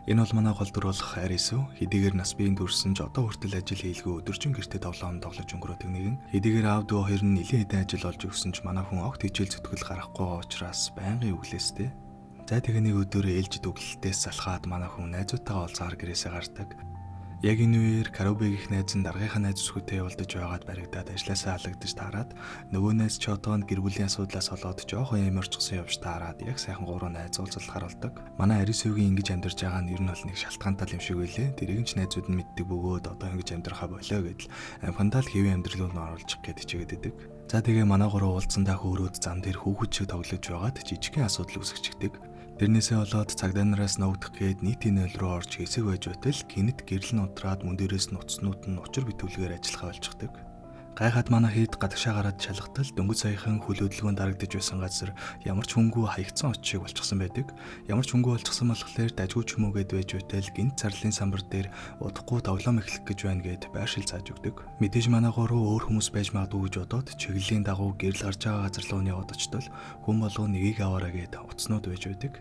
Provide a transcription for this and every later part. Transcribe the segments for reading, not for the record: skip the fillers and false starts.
Энэ бол манай гол дүр болох Арису хэдийгээр нас биеийн төрсөн ч одоо хүртэл ажил хийлгүй өдөржин гэртээ тоглоом тоглож өнгөрөөдөг нэгэн. Хэдийгээр аав дүү хоёр нь нэлийн хэдэн ажил олж өгсөн ч манай хүн огт хичээл зүтгэл гарахгүй байгаа учраас байнгын өглөөстэй. За тэгээ нэг өдөр ээлжид өглөлтөөс залхаад манай хүн найзуудтайгаа уулзаар гэрээсээ гардаг. Яг энэ үеэр Карубиг их найз нь даргийнхаа найз бүсгүйтэй явуулдаж байгаад баригдаад ажилласаа халагдаж таарад нөгөө найз ч одоонд гэр бүлийн асуудлаас болоод жоохон ямарчсан явж таарад яг сайхан гурван найз уулзалт харуулдаг. Манай Арисугийн ингэж амьдарч байгаа нь ер нь бол нэг шалтгаантай юм шиг байлээ. Тэрийг ч найзууд нь мэддэг бөгөөд одоо ингэж амьдрахаа болоо гэдэл амхандаа л хэвийн амьдрал руу оруулчих гээд хичээгээд идэг. За тэгээ манай гурав уулзсандаа хөөрөөд зам дээр хүүхэд шиг тоглож байгаад жижигхэн асуудал үүсчихдэг. Тэрнээсээ болоод цагдаа нараас ногдох гээд нийтийн нөл рүү орж хэсэг байж байтал гинт гэрэл нь унтраад мөн дээрээс нуцснууд нь учир битүүлгээр ажиллахаа болчихдаг. Гайхаад манай хэд гадагшаа гараад шалгатал дөнгөж саяхан хөл хөдөлгөөнд дарагдж байсан газар ямар ч хөнгүү хаягдсан очиг болчихсон байдаг. Ямар ч хөнгүү болчихсон болохоор дажгүй ч юм уу гэд байж байтал гинт зарлын самбар дээр удахгүй тоглоом эхлэх гэж байна гэд байршил зааж өгдөг. Мэдээж манай гурав өөр хүмүүс байж магадгүй гэж бодоод чиглэлийн дагуу гэрэл гарч байгаа газар руу яваад очтол хүн болго нэгийг аваараа гэд утаснууд байж байдаг.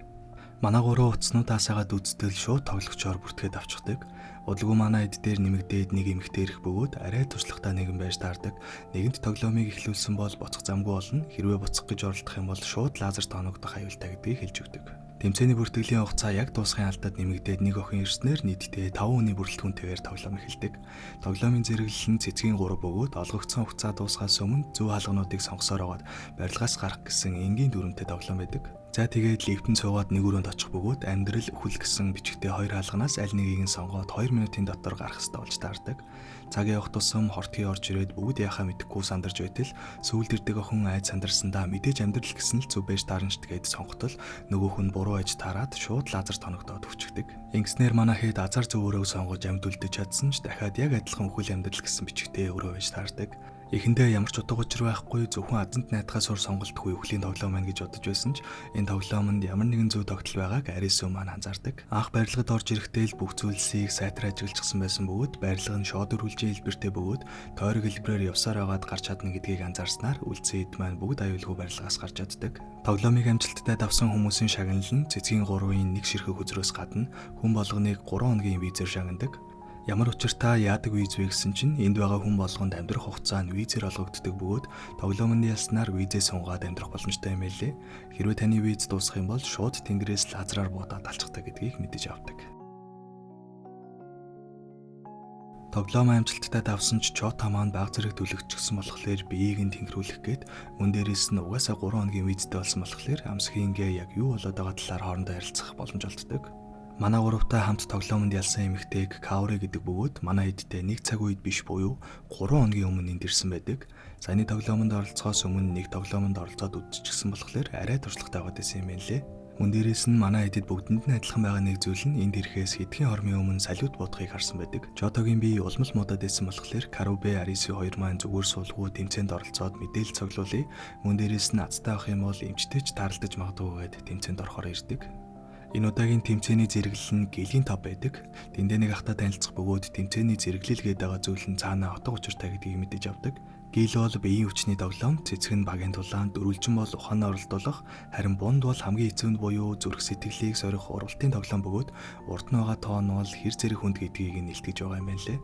Манай гурав утаснуудаас хагаад үзтэл шууд тоглогчоор бүртгээд авчихдаг. Удалгүй манай эд дээр нэмэгдээд нэг эмэгтэй ирэх бөгөөд арай туршлагатай нэгэн байж таардаг. Нэгэнт тоглоомыг эхлүүлсэн бол боцох замгүй болно. Хэрвээ боцох гэж оролдох юм бол шууд лазер тооногдох аюултай гэдгийг хэлж өгдөг. Тэмцээний бүртгэлийн хугацаа яг дуусахын алдаад нэмэгдээд нэг охин ирснээр нийтдээ 5 хүний бүрэлдэхүүнтэйгээр тоглоом эхэлдэг. Тоглоомын зэрэглэл нь цэцгийн 3 бөгөөд олгогдсон хугацаа дуусахаас өмнө зөв хаалгануудыг сонгосоор байгаад барилгаас гарах гэсэн энгийн дүрмтэй тоглоом байдаг. За тэгээд лифтэн суугаад нэг өрөөнд очих бөгөөд амьдрал өхөл гэсэн бичгтээ 2 хаалганаас аль нэгийг нь сонгоод 2 минутын дотор гарах ёстой болж таардаг. Цаг явах тусам хортгийн орж ирээд бүгд яхаа мэдэхгүй сандарч байтал сүүлд ирдэг охин айд сандарсандаа мэдээж амьдрал гэсэн л зүв байж таарна ч тэгээд сонготол нөгөөх нь буруу аж таарад шууд лазер тоногдоод өвчгдөг. Ингэснээр манай хэд азар зөвөрөөг сонгож амьд үлдэж чадсан ч дахиад яг адилхан өхөл амьдрал гэсэн бичгтээ өрөө байж таардаг. Эхэндээ ямар ч утга учир байхгүй зөвхөн азант найдахаас уур сонголтгүй өхлийн тоглоом байна гэж бодож байсан ч энэ тоглоомонд ямар нэгэн зөв тогтол байгааг Арису маань анзаардаг. Анх барилгад орж ирэхдээ л бүх зүйлсийг сайтар ажиглажсан байсан бөгөөд барилга нь шоод өрүүлжийн хэлбэртэй бөгөөд тойрог хэлбэрээр явсаар байгаад гарч чадна гэдгийг анзаарснаар үлдсэн эд маань бүгд аюулгүй барилгаас гарч чаддаг. Тоглоомыг амжилттай давсан хүмүүсийн шагнал нь цэцгийн 3-ын нэг ширхэг үзрөөс гадна хүн болгоныг 3 хоногийн визээр шагнадаг. Ямар учиртай яадаг виз вэ гэсэн чинь энд байгаа хүн болгонд амьдрах хугацаа нь визээр олгогддог бөгөөд тоглоомны ялснаар визээ сунгаад амьдрах боломжтой юм элэ. Хэрвээ таны виз дуусах юм бол шууд тэнгэрээс лазераар буудаад алцдаг гэдгийг мэдэж авдаг. Тоглоом амжилттай давсан ч Чота маань баг зэрэг төлөгчсөн болохоор биеийг нь тэнгэрүүлэх гээд мөн дээрээс нь угаасаа 3 хоногийн визтэй болсон болохоор амсхийнгээ яг юу болоод байгаа талаар хоорондоо ярилцах боломж олддог. Манай гуравтай хамт тоглоомонд ялсан эмэгтэйг Каури гэдэг бөгөөд манай эдтэй нэг цаг үед биш буюу 3 хоногийн өмнө энд ирсэн байдаг. Саяны тоглоомонд оролцохоос өмнө нэг тоглоомонд оролцоод үдчихсэн болохоор арай туршлагатай байгаад байсан юм байна лээ. Мөн дээрээс нь манай эдэд бүгдэнд нь адилхан байгаа нэг зүйл нь энд ирэхээс хэдхэн хормын өмнө салют буудахыг харсан байдаг. Жотогийн бие улмал муудаад байсан болохоор Карубе Арису хоёр маань зүгээр суулгүй тэмцээнд оролцоод мэдээлэл цуглуулъя. Мөн дээрээс нь азтай авах юм бол эмчтэйч тааралдаж магадгүй гэд тэмцээнд орохоор ирдэг. Энэ удаагийн тэмцээний зэрэглэл нь гэлгийн топ байдаг. Тэндээ нэг ахтай танилцах бөгөөд тэмцээний зэрэглэл гээд байгаа зүйл нь цаанаа утга учиртай гэдгийг мэдэж авдаг. Гэл бол биеийн хүчний тоглоом, цэцэг нь багийн дулаан, дөрвөлжин бол ухаанаар оролдуулах, харин бунд бол хамгийн эзэмд буюу зүрх сэтгэлийг сорих уралтын тоглоом бөгөөд урд нь байгаа тоон бол хэр зэрэг хүнд гэдгийг нь илтгэж байгаа юм байна лээ.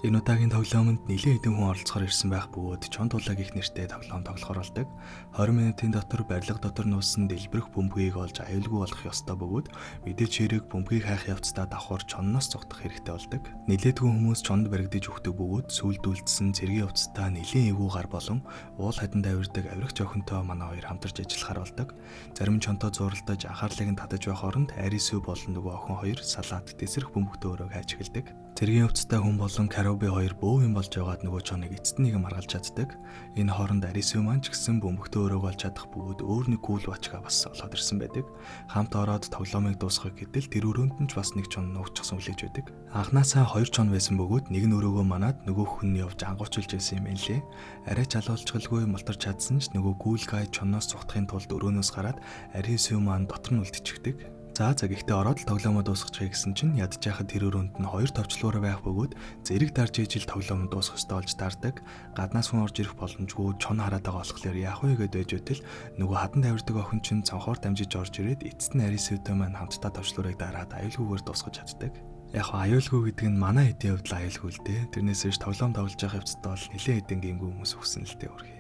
Энэ удаагийн тоглоомонд нэлээд хэдэн хүн оролцохоор ирсэн байх бөгөөд чон тулаг их нэртэй тоглоом тоглохоор болдог. 20 минутын дотор барилга дотор нуусан дэлбэрэх бөмбөгийг олж аюулгүй болох ёстой бөгөөд мэдээж хэрэг бөмбөгийг хайх явцдаа давхар чонноос цогтох хэрэгтэй болдог. Нэлээд хүн хүмүүс чонд баригдаж өгдөг бөгөөд сүлдүүлдсэн цэргийн явцдаа нэлийн эвгүй гар болон уул хаданд авирдаг авирах жохонтой манай хоёр хамтарч ажиллахаар болдог. Зарим чонтой зуралдаж анхаарлыг нь татаж байх оронд Арису болон нөгөө охин хоёр салаад тесрэх бөмбөгтөө өрөөг хайж эхэлдэг. Цэргийн явцтай хүн болон Каруби хоёр бөө юм болж байгаад нөгөө чоныг эцэст нэг маргалж чаддаг. Энэ хооронд Арису маань ч гэсэн бөмбөгтөө өрөөг олж чадах бөгөөд өөр нэг гүйл бачгаа бас олоод ирсэн байдаг. Хамт ороод тоглоомыг дуусгах гэтэл тэр өрөөнд нь ч бас нэг чон нуугдчихсан хүлээж байдаг. Анхнаасаа 2 чон байсан бөгөөд нэг нь өрөөгөө манаад нөгөөх нь явж ангуучулж байсан юм байна лээ. Арай ч алуулчгалгүй мултарч чадсан ч нөгөө гүйл гай чонноос цухтахын тулд өрөөнөөс гараад Арису маань дотор нь үлдчихдэг. За гэхдээ ороод л тоглоомоо дуусгачихъя гэсэн чинь ядж яхад тэр өрөөнд нь хоёр товчлуур байх бөгөөд зэрэг дарж ижил тоглоом дуусгах ёстой болж таардаг. Гаднаас хүн орж ирэх боломжгүй чон хараад байгаа болохоор яах вэ гэдээ байж үтэл нөгөө хадан тавирдаг охин чинь цонхоор дамжиж орж ирээд эцэст нь Арисутай маань хамтдаа товчлуурыг дараад аюулгүйгээр дуусгаж чаддаг. Яг аюулгүй гэдэг нь манай хэдийн хувьд аюулгүй л дээ. Тэрнээсээ тоглоом тоглож байгаа хэвцэд бол нэлээд хэдэн гингүй хүмүүс өгсөн л дээ өөрхий.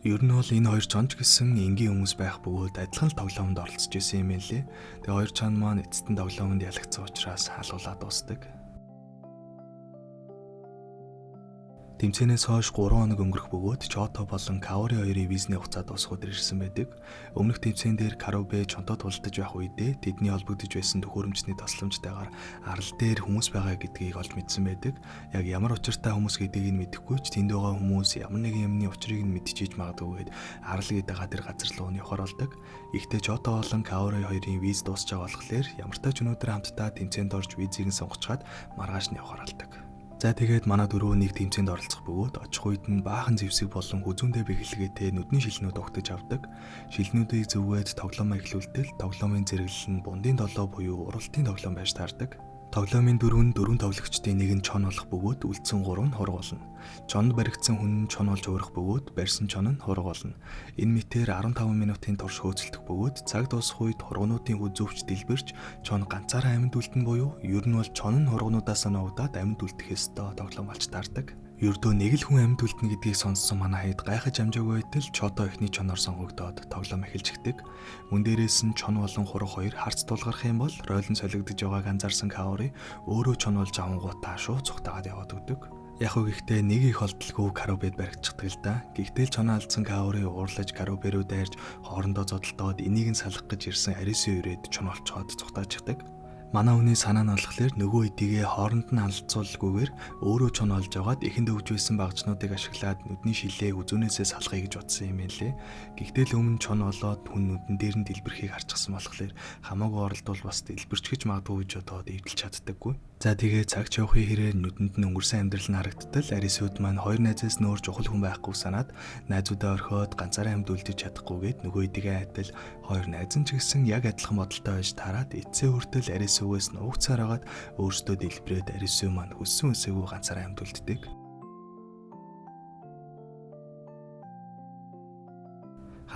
Ер нь бол энэ хоёр чонч гэсэн энгийн хүмүүс байх бөгөөд адилхан л тоглоомд оролцож исэн юм лээ. Тэгээ хоёр чон маань эцэст нь тоглоомонд ялагдсан учраас халуулаад дуусдаг. Тэмцээнээс хойш 3 хоног өнгөрөх бөгөөд Чото болон Каори хоёрын визний хугацаа дуусахад ирсэн байдаг. Өмнөх тэмцээн дээр Карубе чонтод тулдаж байх үедээ тэдний холбогдож байсан төхөөрөмчний тасламжтайгаар арал дээр хүмүүс байгаа гэдгийг олж мэдсэн байдаг. Яг ямар учиртай хүмүүс гэдгийг нь мэдэхгүй ч тэнд байгаа хүмүүс ямар нэгэн юмны учрыг нь мэдчихэж магадгүйгээд арал гэдэг тэр газар руу явахаар болдог. Ихтэй Чото болон Каори хоёрын виз дуусч байгаа болохоор ямар ч тач өнөөдөр хамтдаа тэмцээнд орж визийг нь сонгочгаад маргааш нь явахаар болдог. За тэгээд манай дөрөв нэг тэмцээнд оролцох бөгөөд очих үед нь баахан зэвсэг болон хүзүүндээ бэхлэгээтэй нүдний шилнүүд угтаж авдаг. Шилнүүдийг зөвгөөд тоглоомоо эхлүүлтэл тоглоомын зэрэглэл нь бундын долоо буюу уралтын тоглоом байж таардаг. Тоглоомын дөрөв тоглогчдын нэг нь чон болох бөгөөд үлдсэн 3 нь хураг болно. Чонд баригдсан хүн нь чон болж уурах бөгөөд барьсан чон нь хураг болно. Энэ мэтээр 15 минутын турш хөөцөлдөх бөгөөд цаг дуусах үед хургунуудын үзүүвч дэлбэрч чон ганцаараа амьд үлдэн буюу ер нь бол чон нь хургунуудаас нуугдаад амьд үлдэх ёстой тоглоом болж таардаг. Ердөө нэг л хүн амьд үлдэнэ гэдгийг сонссон манай хэд гайхаж амжаагүй байтал Чото эхний чоноор сонгогдоод тоглоом эхэлж эхдэг. Мөн дээрээс нь чон болон хураг хоёр харц тулгарх юм бол ройлон солигдож байгааг анзаарсан Каори өөрөө чон болж авангуудаа шууд цухтаагаад яваад өгдөг. Яг үгүйхтэй нэг их холдолгүй Карубед баригдчихдаг л да. Гэхдээ л чоноо алдсан Каори уурлаж Карубе руу дайрж хоорондоо зодтолдоод энийг нь салах гэж ирсэн Арису ирээд чон олцоод цухтааждаг. Манай хүний санаа нь болохоор нөгөө эдийгээ хооронд нь халдцуулгүйгээр өөрөө чон олж аваад эхэнд өгж байсан багжнуудыг ашиглаад нүдний шилээ үзүүнээсээ салахыг гэж бодсон юм лээ. Гэхдээ л өмнө чон олоод хүн нүдэн дээр нь дэлбэрхийг харчихсан болохоор хамаагүй оролдвол бас дэлбэрчгэж магадгүй гэж бодоод эвдэлж чаддаггүй. За тэгээ цагч явахын хэрээр нүдэнд нь өнгөрсөн амьдрал нь харагдтал Арисуд маань хоёр найзаас нөөр чухал хүн байхгүй санаад найзуудаа орхиод ганцаараа амьд үлдэж чадахгүйгээд нөгөө эдийгээ адил хоёр найз нь ч гэсэн яг адилхан бодолтой байж тараад эцсээ хүртэл Арисугаас нуугцаар агаад өөрсдөө дэлбэрээд Арису маань хүссэн үсээгүй ганцаараа амьд үлддэг.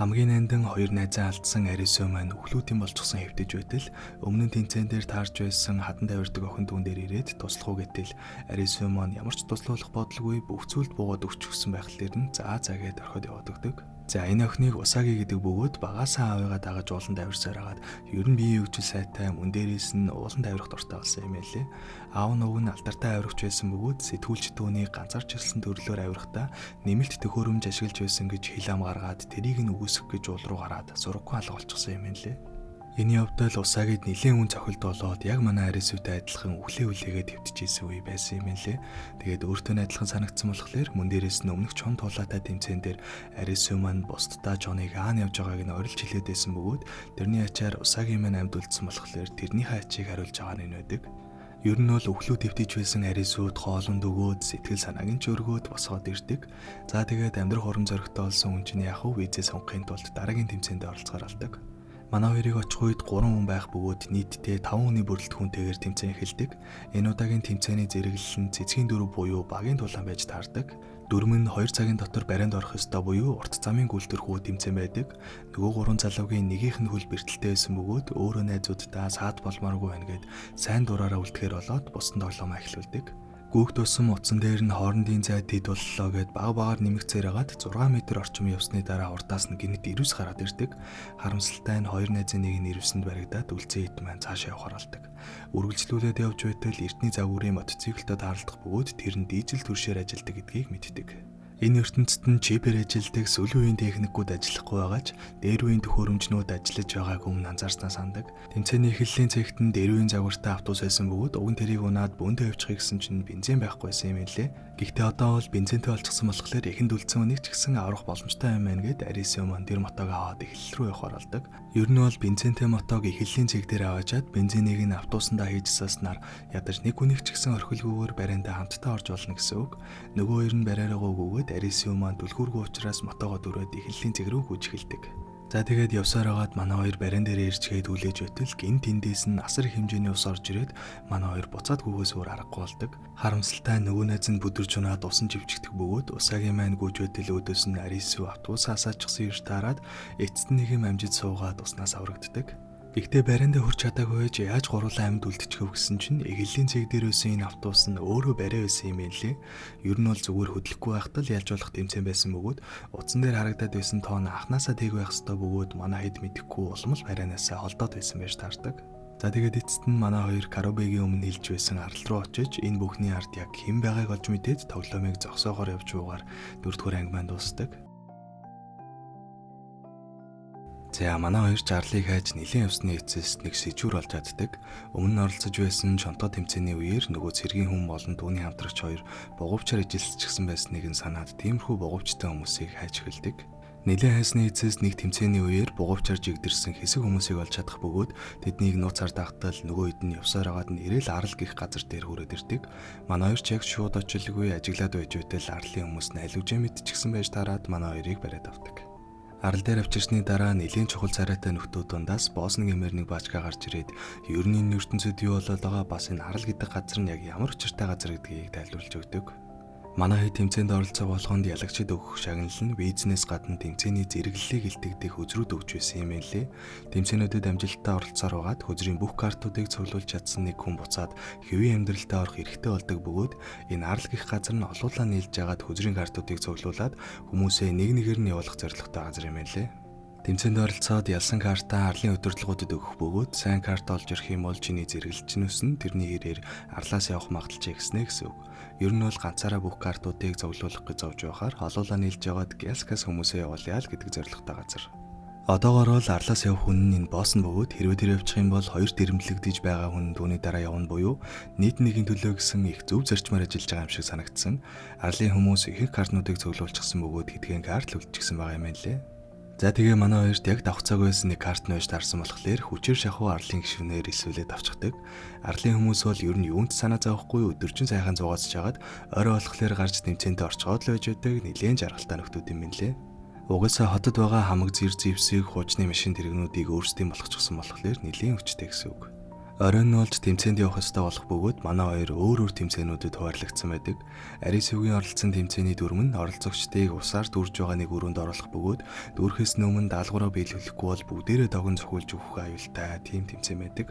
Хамгийн нандин хоёр найзаа алдсан Арису маань өглөөдийн болчихсон хэвтэж байтал өмнө нь тэмцээн дээр таарж байсан хадан тавирдаг охин дүүн дээр ирээд туслах уу гэтэл Арису маань ямар ч туслуулах бодлого бүх зүйлд буугаад өгчихсөн байхлаар нь заагээд орхиод яваад өгдөг. За энэ охиныг Усаги гэдэг бөгөөд багаасаа аавыгаа дагаж уулан тавирсаар хагаад ер нь биеийн хөгжил сайтай мөн дээрээс нь уулан тавирах дуртай болсон юм байлээ. Аав нь уг нь алдартай авирагч байсан бөгөөд сэтгүүлч түүнийг ганцаарч ирсэн төрлөөр авирахдаа нэмэлт төхөөрөмж ашиглаж байсан гэж хил ам гаргаад тэрийг нь үгүйсэх гэж уул руу гараад сураггүй алга болчихсон юм лээ. Энэ явдал Усагид нэлээд хүн цохилт болоод яг манай Арисутай адилхан өглөө үлээгээд твтчихсэн үе байсан юм лээ. Тэгээд өөртөө адилхан санагдсан болохоор мөн дээрээс нь өмнөх чон тулаатай тэмцээн дээр Арису маань бусдаа чоныг аан явж байгааг нь орилж хэлээд байсан бөгөөд тэрний ачаар Усаги маань амьд үлдсэн болохоор тэрнийхээ ачийг хариулж байгаа нь байдаг. Ер нь бол өглөө твтэж байсан Арисуд хоолунд өгөөд сэтгэл санааг нь ч өргөөд босгоод ирдэг. За тэгээд амьдрах урам зоригтой болсон хүн чинь яг визээ сонгохын тулд дараагийн тэмцээнд оролцохоор алдаг. Манай хоёрыг очих үед 3 хүн байх бөгөөд нийтдээ 5 хүний бүрэлдэхүүнтэйгээр тэмцээн эхэлдэг. Энэ удаагийн тэмцээний зэрэглэл нь цэцгийн дөрөв буюу багийн тулаан байж таардаг. Дөрөв нь 2 цагийн дотор барианд орох ёстой буюу урт замын гүйлтэрхүү тэмцээн байдаг. Нөгөө 3 залуугийн нэгийнх нь хөл бэртэлтэй байсан бөгөөд өөрөө найзуудтай саад болмооргүй байна гэд сайн дураараа үлдэхээр болоод бусдын тоглоомоо эхлүүлдэг. Гүүх тусам утсан дээр нь хоорондын зай дэд боллоо гэд баг багаар нэмэгцээр хагаад 6 м орчим явсны дараа урдаас нь гинэт ирүүс гараад ирдэг. Харамсалтай нь хоёр найзын нэг нь ирүүсэнд баригдаад үлцэн хэд маань цаашаа явахаар болдог. Үргэлжлүүлээд явж байтал эртний загварын мотоциклтэй таарлах бөгөөд тэр нь дизель төршөөр ажилладаг гэдгийг мэддэг. Энэ ертөнцид нь чипээр ажилладаг сүүлийн үеийн техникүүд ажиллахгүй байгаач дээр үеийн төхөөрөмжнүүд ажиллаж байгааг өмнө анзаарснаа сандаг. Тэмцээний эхлэлийн цэгт нь дээр үеийн загвартай автобус байсан бөгөөд уг нь тэрийг унаад бөөндөө явчихъя гэсэн чинь бензин байхгүйсэн юм лээ. Гэхдээ одоо бол бензинтэй болчихсон болохоор эхэнд үлдсэн үнийг ч гэсэн аврах боломжтой юм байна гэд Арису маань тэр мотог аваад эхлэл рүү явахаар болдог. Ер нь бол бензинтэй мотог эхлэлийн цэг дээр аваачаад бензинийг нь автобусандаа хийж засаснаар ядаж нэг хүнийг ч гэсэн орхилгүйгээр бариандаа хамтдаа орж болно гэсэн үг. Нөгөө хоёр нь бариараагүйгүйгээд Арису маань түлхүүргүй учраас мотогоо дөрөөд эхлэлийн цэг рүү хүйж эхэлдэг. За тэгээд явсаар хагаад манай хоёр барин дээр ирчгээд үлээж байтал гин тэндээс нь асар их хэмжээний ус орж ирээд манай хоёр буцаад гүгээс өөр аргагүй болдог. Харамсалтай нөгөө найз нь бүдэрч унаад усан живчгдэх бөгөөд усаагийн маань гүйж байтал өөдөөс нь арисүү автобусаа асаачсан ирж таарад эцэст нь нэг юм амжид суугаад уснаас аврагддаг. Гэхдээ бариндаа хүрч чадаагүй байж яаж гурлаа амьд үлдчихв гэсэн чинь эглэлийн цэг дээр байсан энэ автобус нь өөрөө барай байсан юм байлээ. Ер нь бол зүгээр хөдлөхгүй байхад л ялж болох тэмцээн байсан бөгөөд утсан дээр харагдаад байсан тоон анханасаа тэг байх ёстой бөгөөд манай хэд мэдэхгүй улмал барайнаасаа холдоод байсан байж таардаг. За тэгээд эцэст нь манай хоёр Карабегийн өмнө хэлж байсан арал руу очиж энэ бүхний ард яг хэн байгааг олж мэдээд тоглоомыг зогсоогоор явж буугаар 4-р анги маань дуусдаг. За манай хоёр Чарлиг хайж нилийн явсны эцэс нэг сэжүүр олж чаддаг. Өмнө нь оролцож байсан чонтоо тэмцээний үеэр нөгөө цэргийн хүн болон түүний хамтрагч хоёр боговчаар ижилсчихсэн байсныг нь санаад тиймэрхүү боговчтой хүмүүсийг хайж эхэлдэг. Нилийн хайсны эцэс нэг тэмцээний үеэр боговчаар жигдэрсэн хэсэг хүмүүсийг олж чадах бөгөөд тэднийг нууцаар дагтал нөгөө хэд нь явсаар агаад нь ирээл арал гих газар дээр хүрээд ирдэг. Манай хоёр ч яг шууд очилгүй ажиглаад байж байтал арлын хүмүүс нь аль үжээ мэдчихсэн байж тараад манай хоёрыг бариад авдаг. Арал дээр авчирсны дараа нэлийн чухал царайтай нөхдүүд дундаас боосны гэмээр нэг баачга гарч ирээд ер нь энэ ертөнцид юу болоод байгаа бас энэ арал гэдэг газар нь яг ямар учиртай газар гэдгийг тайлбарлаж өгдөг. Манай хэд тэмцээнд оролцох болгонд ялагчид өгөх шагнал нь визнес гадна тэмцээний зэрэглэлийг илтгэдэг хөзрүүд өгч байсан юм лээ. Тэмцээнүүдэд амжилттай оролцоор байгаад хөзрийн бүх картуудыг цуглуулж чадсан нэг хүн буцаад хэвийн амьдралтаа орох эрхтэй болдог бөгөөд энэ арал гих газар нь олуулаа нийлж агаад хөзрийн картуудыг цуглуулад хүмүүсээ нэг нэгээр нь явуулах зорилготой газар юм лээ. Тэмцээнд оролцоод ялсан картаа арлын удирдлагуудад өгөх бөгөөд сайн карт олж ирэх юм бол чиний зэрэглэлчнүүс нь тэрний хэрээр арлаас явах магадлалчаа гэснэ гэсэн үг. Ер нь бол ганцаараа бүх картуудыг зовлуулах гэж зовж байхаар олуулаа нийлж яваад гялскас хүмүүсээ явуулъя л гэдэг зорилготой газар. Одоогоор бол арлаас явах хүн нь энэ босс нь бөгөөд хэрвээ тэр явчих юм бол хоёр дэрэмлэгдэж байгаа хүн түүний дараа явна буюу нийт нэгийн төлөө гэсэн их зөв зарчмаар ажиллаж байгаа юм шиг санагдсан. Арлын хүмүүс ихэнх картнуудыг цуглуулчихсан бөгөөд хэдхэн карт л үлдчихсэн байгаа юм лээ. За тэгээ манай хоёрт яг давхцааг байсан нэг карт нойж таарсан болохоор хүчээр шахуу арлын гишүүнээр исвэлээ давчдаг. Арлын хүмүүс бол ер нь юунд санаа зовхгүй өдөржин сайхан зугаацж хагаад орой болохоор гарч тэмцээндээ орчгоод л байж байдаг нэлээд жаргалтай нөхдөд юм лээ. Угаасаа хотод байгаа хамаг зэр зэвсэг хуучны машин тэрэгнүүдийг өөрсдийн болгочихсон болохоор нэлээд хүчтэй гэсэн үг. Оройн нь олж тэмцээнд явах ёстой болох бөгөөд манай хоёр өөр тэмцээнүүдэд хуваарлагдсан байдаг. Арисүгийн оролцсон тэмцээний дүрм нь оролцогчдыг усаар дүүрж байгаа нэг өрөөнд оруулах бөгөөд дүүрхээс өмнө даалгавраа биелүүлэхгүй бол бүгдээрээ догон цохиулж өгөх аюултай тийм тэмцээн байдаг.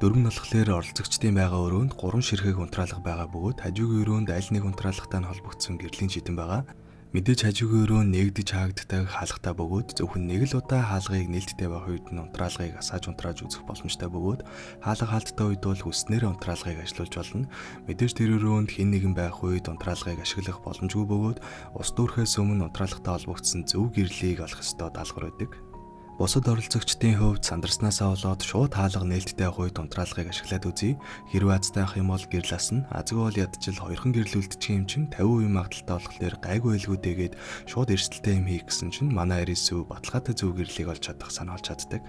Дүрм нь болохоор оролцогчдын байгаа өрөөнд 3 ширхэг унтраалга байгаа бөгөөд хажуугийн өрөөнд аль нэг унтраалгатай нь холбогдсон гэрлийн шидэн байгаа. Мэдээж хажуугийн өрөө нэгдэж хаагддаг хаалгатай бөгөөд зөвхөн нэг л удаа хаалгыг нээлттэй байх үед нь унтраалгыг асааж унтрааж үзэх боломжтой бөгөөд хаалга хаалттай үед бол хүснээр унтраалгыг ажиллуулж болно. Мэдээж тэр өрөөнд хэн нэгэн байх үед унтраалгыг ашиглах боломжгүй бөгөөд ус дүүрхээс өмнө унтраалгатай холбогдсон зөв гэрлийг олох ёстой даалгавар байдаг. Бусад оролцогчдын хувьд сандарснаасаа болоод шууд хаалга нээлттэй авах үед унтраалгыг ашиглаад үзье. Хэрвээ азтай авах юм бол гэрлээс нь азгүй бол ядчил хоёрхан гэрэл үлдчих юм чинь 50% магадaltaй болохоор гайгүй байлгүйдээгээд шууд эрсдэлтэй юм хийх гэсэн чинь манай арисүү баталгаатай зөв гэрлийг олж чадах санаа олж чаддаг.